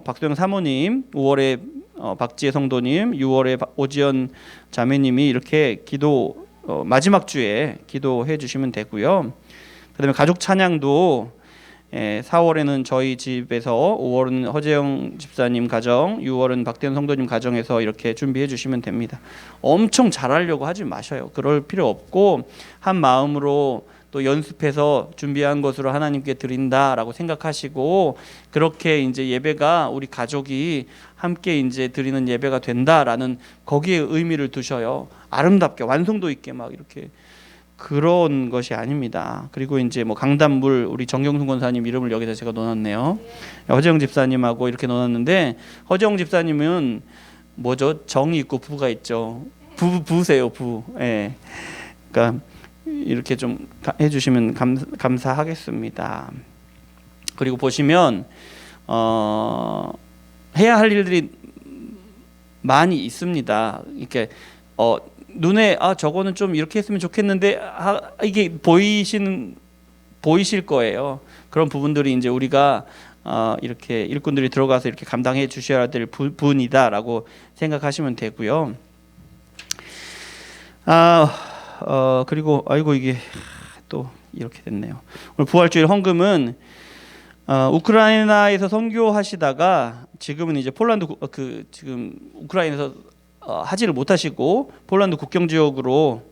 박소영 사모님, 5월에 박지혜 성도님, 6월에 오지연 자매님이 이렇게 기도 마지막 주에 기도해 주시면 되고요. 그다음에 가족 찬양도 4월에는 저희 집에서, 5월은 허재영 집사님 가정, 6월은 박대현 성도님 가정에서 이렇게 준비해 주시면 됩니다. 엄청 잘하려고 하지 마셔요. 그럴 필요 없고 한 마음으로 또 연습해서 준비한 것으로 하나님께 드린다라고 생각하시고 그렇게 이제 예배가 우리 가족이 함께 이제 드리는 예배가 된다라는 거기에 의미를 두셔요. 아름답게 완성도 있게 막 이렇게 그런 것이 아닙니다. 그리고 이제 뭐 강단물 우리 정경순 권사님 이름을 여기다 제가 넣어놨네요. 허재영 집사님하고 이렇게 넣어놨는데 허재영 집사님은 뭐죠? 정이 있고 부가 있죠. 부세요 부. 예. 그러니까 이렇게 좀 해주시면 감사하겠습니다. 그리고 보시면 해야 할 일들이 많이 있습니다. 이렇게 눈에 저거는 좀 이렇게 했으면 좋겠는데 이게 보이실 거예요. 그런 부분들이 이제 우리가 이렇게 일꾼들이 들어가서 이렇게 감당해 주셔야 될 부분이다라고 생각하시면 되고요. 그리고 이게 또 이렇게 됐네요. 오늘 부활주일 헌금은 우크라이나에서 선교하시다가 지금은 이제 폴란드 지금 우크라이나에서 하지를 못하시고 폴란드 국경 지역으로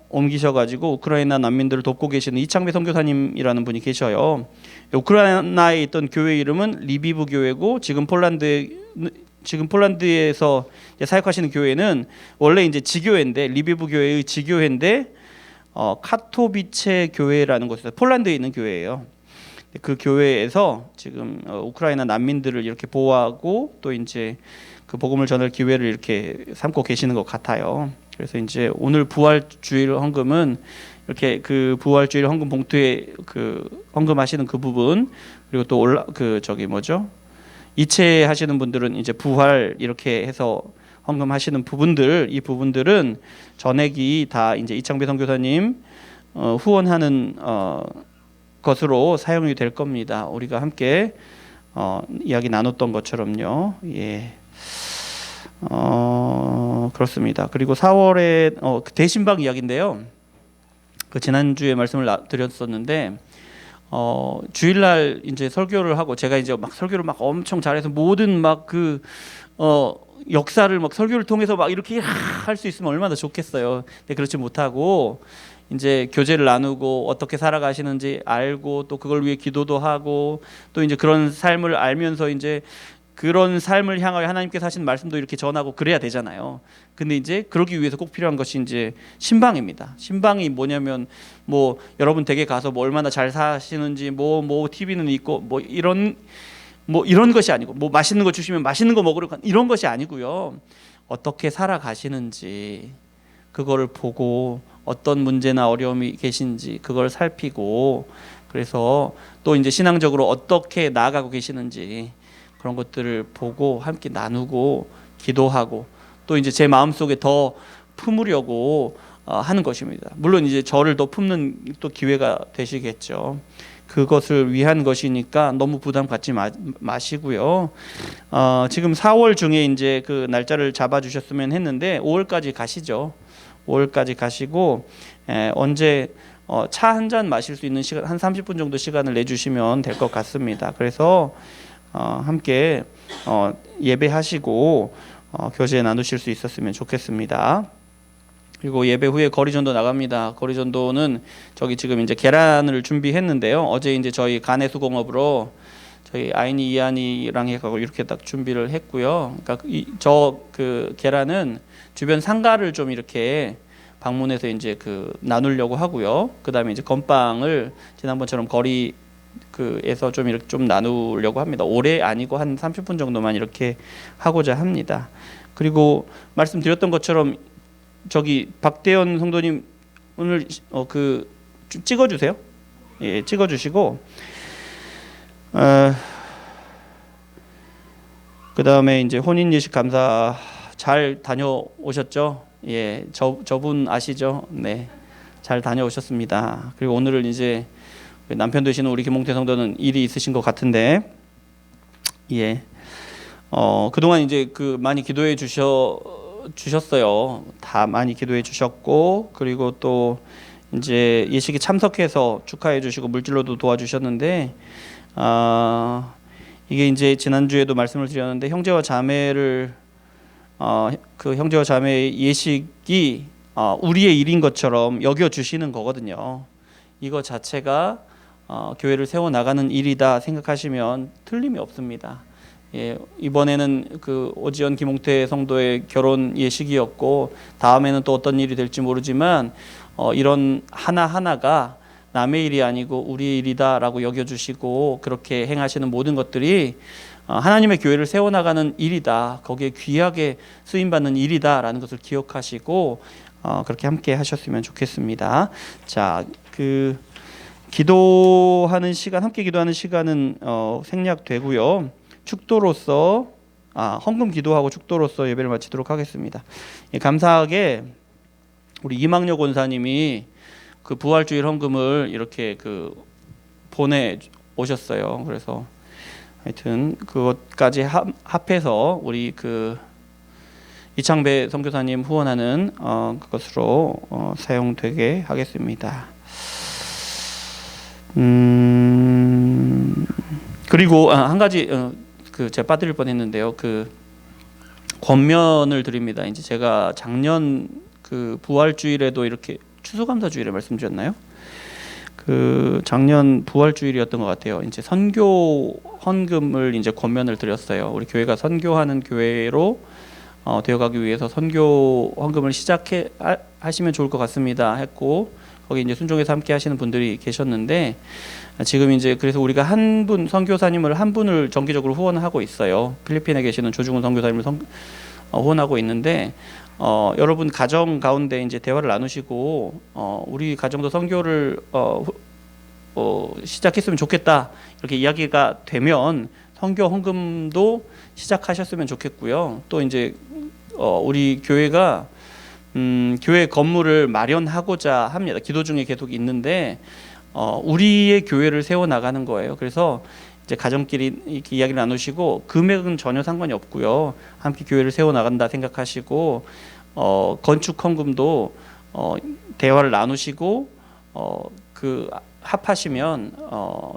옮기셔가지고 우크라이나 난민들을 돕고 계시는 이창배 선교사님이라는 분이 계셔요. 우크라이나에 있던 교회 이름은 리비브 교회고 지금 폴란드에서 사역하시는 교회는 원래 이제 지교회인데 리비브 교회의 지교회인데 카토비체 교회라는 곳에서 폴란드에 있는 교회예요. 그 교회에서 지금 우크라이나 난민들을 이렇게 보호하고 또 이제 그 복음을 전할 기회를 이렇게 삼고 계시는 것 같아요. 그래서 이제 오늘 부활주일 헌금은 이렇게 그 부활주일 헌금 봉투에 그 헌금하시는 그 부분 그리고 또 이체 하시는 분들은 이제 부활 이렇게 해서 헌금하시는 부분들, 이 부분들은 전액이 다 이제 이창배 선교사님 후원하는 것으로 사용이 될 겁니다. 우리가 함께 이야기 나눴던 것처럼요. 예. 그렇습니다. 그리고 4월에 대신방 이야기인데요. 그 지난주에 말씀을 드렸었는데 주일날 이제 설교를 하고 제가 이제 막 설교를 막 엄청 잘해서 모든 막 그 역사를 막 설교를 통해서 막 이렇게 할 수 있으면 얼마나 좋겠어요. 근데 그렇지 못하고 이제 교제를 나누고 어떻게 살아가시는지 알고 또 그걸 위해 기도도 하고 또 이제 그런 삶을 알면서 이제 그런 삶을 향하여 하나님께서 하신 말씀도 이렇게 전하고 그래야 되잖아요. 근데 이제 그러기 위해서 꼭 필요한 것이 이제 신방입니다. 신방이 뭐냐면 뭐 여러분 댁에 가서 뭐 얼마나 잘 사시는지 뭐 TV는 있고 뭐 이런 것이 아니고 뭐 맛있는 거 주시면 맛있는 거 먹으러 이런 것이 아니고요. 어떻게 살아가시는지 그거를 보고 어떤 문제나 어려움이 계신지 그걸 살피고 그래서 또 이제 신앙적으로 어떻게 나아가고 계시는지 그런 것들을 보고 함께 나누고 기도하고 또 이제 제 마음속에 더 품으려고 하는 것입니다. 물론 이제 저를 더 품는 또 기회가 되시겠죠. 그것을 위한 것이니까 너무 부담 갖지 마시고요. 지금 4월 중에 이제 그 날짜를 잡아주셨으면 했는데 5월까지 가시죠. 5월까지 가시고 언제 차 한 잔 마실 수 있는 시간 한 30분 정도 시간을 내주시면 될 것 같습니다. 그래서 함께 예배하시고 교제 나누실 수 있었으면 좋겠습니다. 그리고 예배 후에 거리전도 나갑니다. 거리전도는 저기 지금 이제 계란을 준비했는데요. 어제 이제 저희 간의 수공업으로 저희 아이니 이한이랑 해가지고 이렇게 딱 준비를 했고요. 그러니까 그 계란은 주변 상가를 좀 이렇게 방문해서 이제 그 나누려고 하고요. 그다음에 이제 건빵을 지난번처럼 거리 그에서 좀 이렇게 좀 나누려고 합니다. 오래 아니고 한 30분 정도만 이렇게 하고자 합니다. 그리고 말씀드렸던 것처럼 저기 박대현 성도님 오늘 그 찍어주세요. 예, 찍어주시고 그 다음에 이제 혼인 예식 감사 잘 다녀오셨죠? 예, 저분 아시죠? 네, 잘 다녀오셨습니다. 그리고 오늘은 이제 남편 되시는 우리 김홍태 성도는 일이 있으신 것 같은데, 예, 그동안 이제 그 많이 기도해 주셨어요. 다 많이 기도해 주셨고, 그리고 또 이제 예식에 참석해서 축하해 주시고 물질로도 도와주셨는데, 이게 이제 지난주에도 말씀을 드렸는데 형제와 자매를 그 형제와 자매의 예식이 우리의 일인 것처럼 여겨 주시는 거거든요. 이거 자체가 교회를 세워 나가는 일이다 생각하시면 틀림이 없습니다. 예, 이번에는 그 오지연 김홍태 성도의 결혼 예식이었고 다음에는 또 어떤 일이 될지 모르지만 이런 하나하나가 남의 일이 아니고 우리의 일이다라고 여겨주시고 그렇게 행하시는 모든 것들이 하나님의 교회를 세워나가는 일이다. 거기에 귀하게 쓰임받는 일이다라는 것을 기억하시고 그렇게 함께 하셨으면 좋겠습니다. 자, 그 기도하는 시간, 함께 기도하는 시간은 생략되고요. 축도로서 헌금 기도하고 축도로서 예배를 마치도록 하겠습니다. 예, 감사하게 우리 이망려 권사님이 그 부활주일 헌금을 이렇게 그 보내 오셨어요. 그래서 하여튼 그것까지 합해서 우리 그 이창배 선교사님 후원하는 그것으로 사용되게 하겠습니다. 그리고 한 가지 그 제가 빠뜨릴 뻔했는데요. 그 권면을 드립니다. 이제 제가 작년 그 부활주일에도 이렇게 추수감사주일에 말씀드렸나요? 그 작년 부활주일이었던 것 같아요. 이제 선교 헌금을 이제 권면을 드렸어요. 우리 교회가 선교하는 교회로 되어가기 위해서 선교 헌금을 하시면 좋을 것 같습니다. 했고 거기 이제 순종해서 함께 하시는 분들이 계셨는데 지금 이제 그래서 우리가 한 분 선교사님을 한 분을 정기적으로 후원하고 있어요. 필리핀에 계시는 조중훈 선교사님을 후원하고 있는데 여러분 가정 가운데 이제 대화를 나누시고 우리 가정도 선교를 시작했으면 좋겠다 이렇게 이야기가 되면 선교 헌금도 시작하셨으면 좋겠고요. 또 이제 우리 교회가 교회 건물을 마련하고자 합니다. 기도 중에 계속 있는데 우리의 교회를 세워 나가는 거예요. 그래서 이제 가정끼리 이렇게 이야기를 나누시고 금액은 전혀 상관이 없고요. 함께 교회를 세워 나간다 생각하시고 건축 헌금도 대화를 나누시고 그 합하시면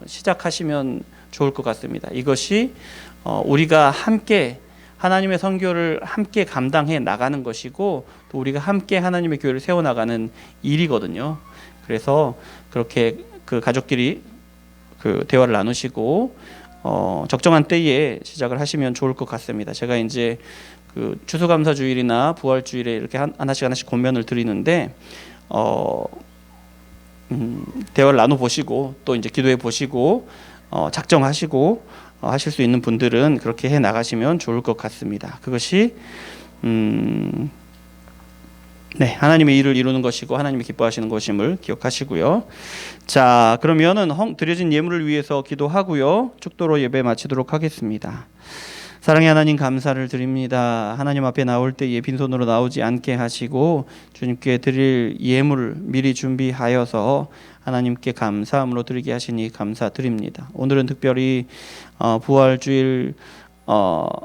시작하시면 좋을 것 같습니다. 이것이 우리가 함께 하나님의 선교를 함께 감당해 나가는 것이고 또 우리가 함께 하나님의 교회를 세워 나가는 일이거든요. 그래서 그렇게 그 가족끼리 그 대화를 나누시고 적정한 때에 시작을 하시면 좋을 것 같습니다. 제가 이제 그 추수감사주일이나 부활주일에 이렇게 하나씩 권면을 드리는데 대화를 나눠 보시고 또 이제 기도해 보시고 작정하시고 하실 수 있는 분들은 그렇게 해 나가시면 좋을 것 같습니다. 그것이 네, 하나님의 일을 이루는 것이고 하나님이 기뻐하시는 것임을 기억하시고요. 자, 그러면은 드려진 예물을 위해서 기도하고요. 축도로 예배 마치도록 하겠습니다. 사랑의 하나님 감사를 드립니다. 하나님 앞에 나올 때에 빈손으로 나오지 않게 하시고 주님께 드릴 예물을 미리 준비하여서 하나님께 감사함으로 드리게 하시니 감사드립니다. 오늘은 특별히 부활주일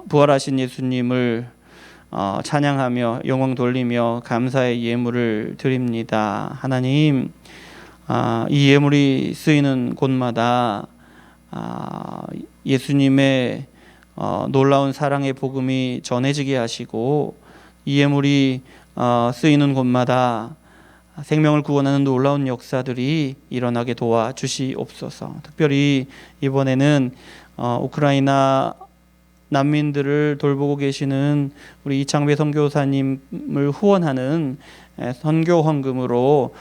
부활하신 예수님을 찬양하며 영광 돌리며 감사의 예물을 드립니다. 하나님, 이 예물이 쓰이는 곳마다 예수님의 놀라운 사랑의 복음이 전해지게 하시고 이 예물이 쓰이는 곳마다 생명을 구원하는 놀라운 역사들이 일어나게 도와주시옵소서. 특별히 이번에는 우크라이나 난민들을 돌보고 계시는 우리 이창배 선교사님을 후원하는 선교 헌금으로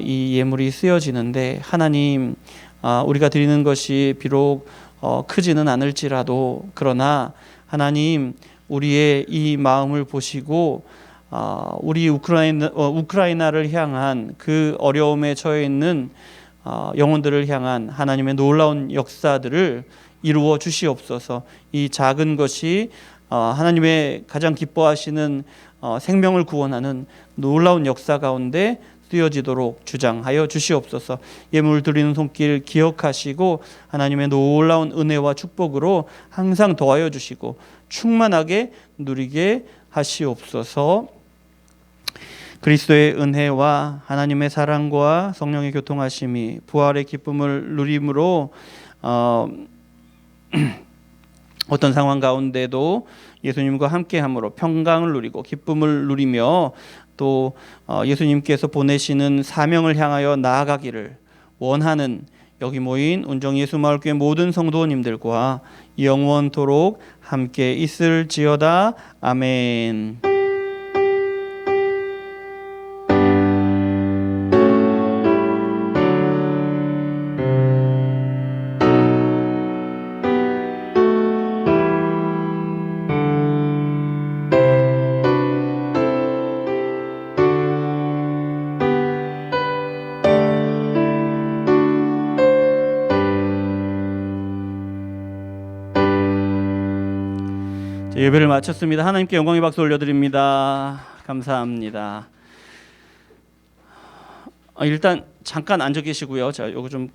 이 예물이 쓰여지는데 하나님, 우리가 드리는 것이 비록 크지는 않을지라도 그러나 하나님 우리의 이 마음을 보시고 우리 우크라이나를 향한 그 어려움에 처해 있는 영혼들을 향한 하나님의 놀라운 역사들을 이루어 주시옵소서. 이 작은 것이 하나님의 가장 기뻐하시는 생명을 구원하는 놀라운 역사 가운데 쓰여지도록 주장하여 주시옵소서. 예물 드리는 손길 기억하시고 하나님의 놀라운 은혜와 축복으로 항상 더하여 주시고 충만하게 누리게 하시옵소서. 그리스도의 은혜와 하나님의 사랑과 성령의 교통하심이 부활의 기쁨을 누림으로 어떤 상황 가운데도 예수님과 함께함으로 평강을 누리고 기쁨을 누리며 또 예수님께서 보내시는 사명을 향하여 나아가기를 원하는 여기 모인 운정예수마을교회 모든 성도님들과 영원토록 함께 있을지어다. 아멘. 예배를 마쳤습니다. 하나님께 영광의 박수 올려드립니다. 감사합니다. 일단 잠깐 앉아 계시고요. 자, 요거 좀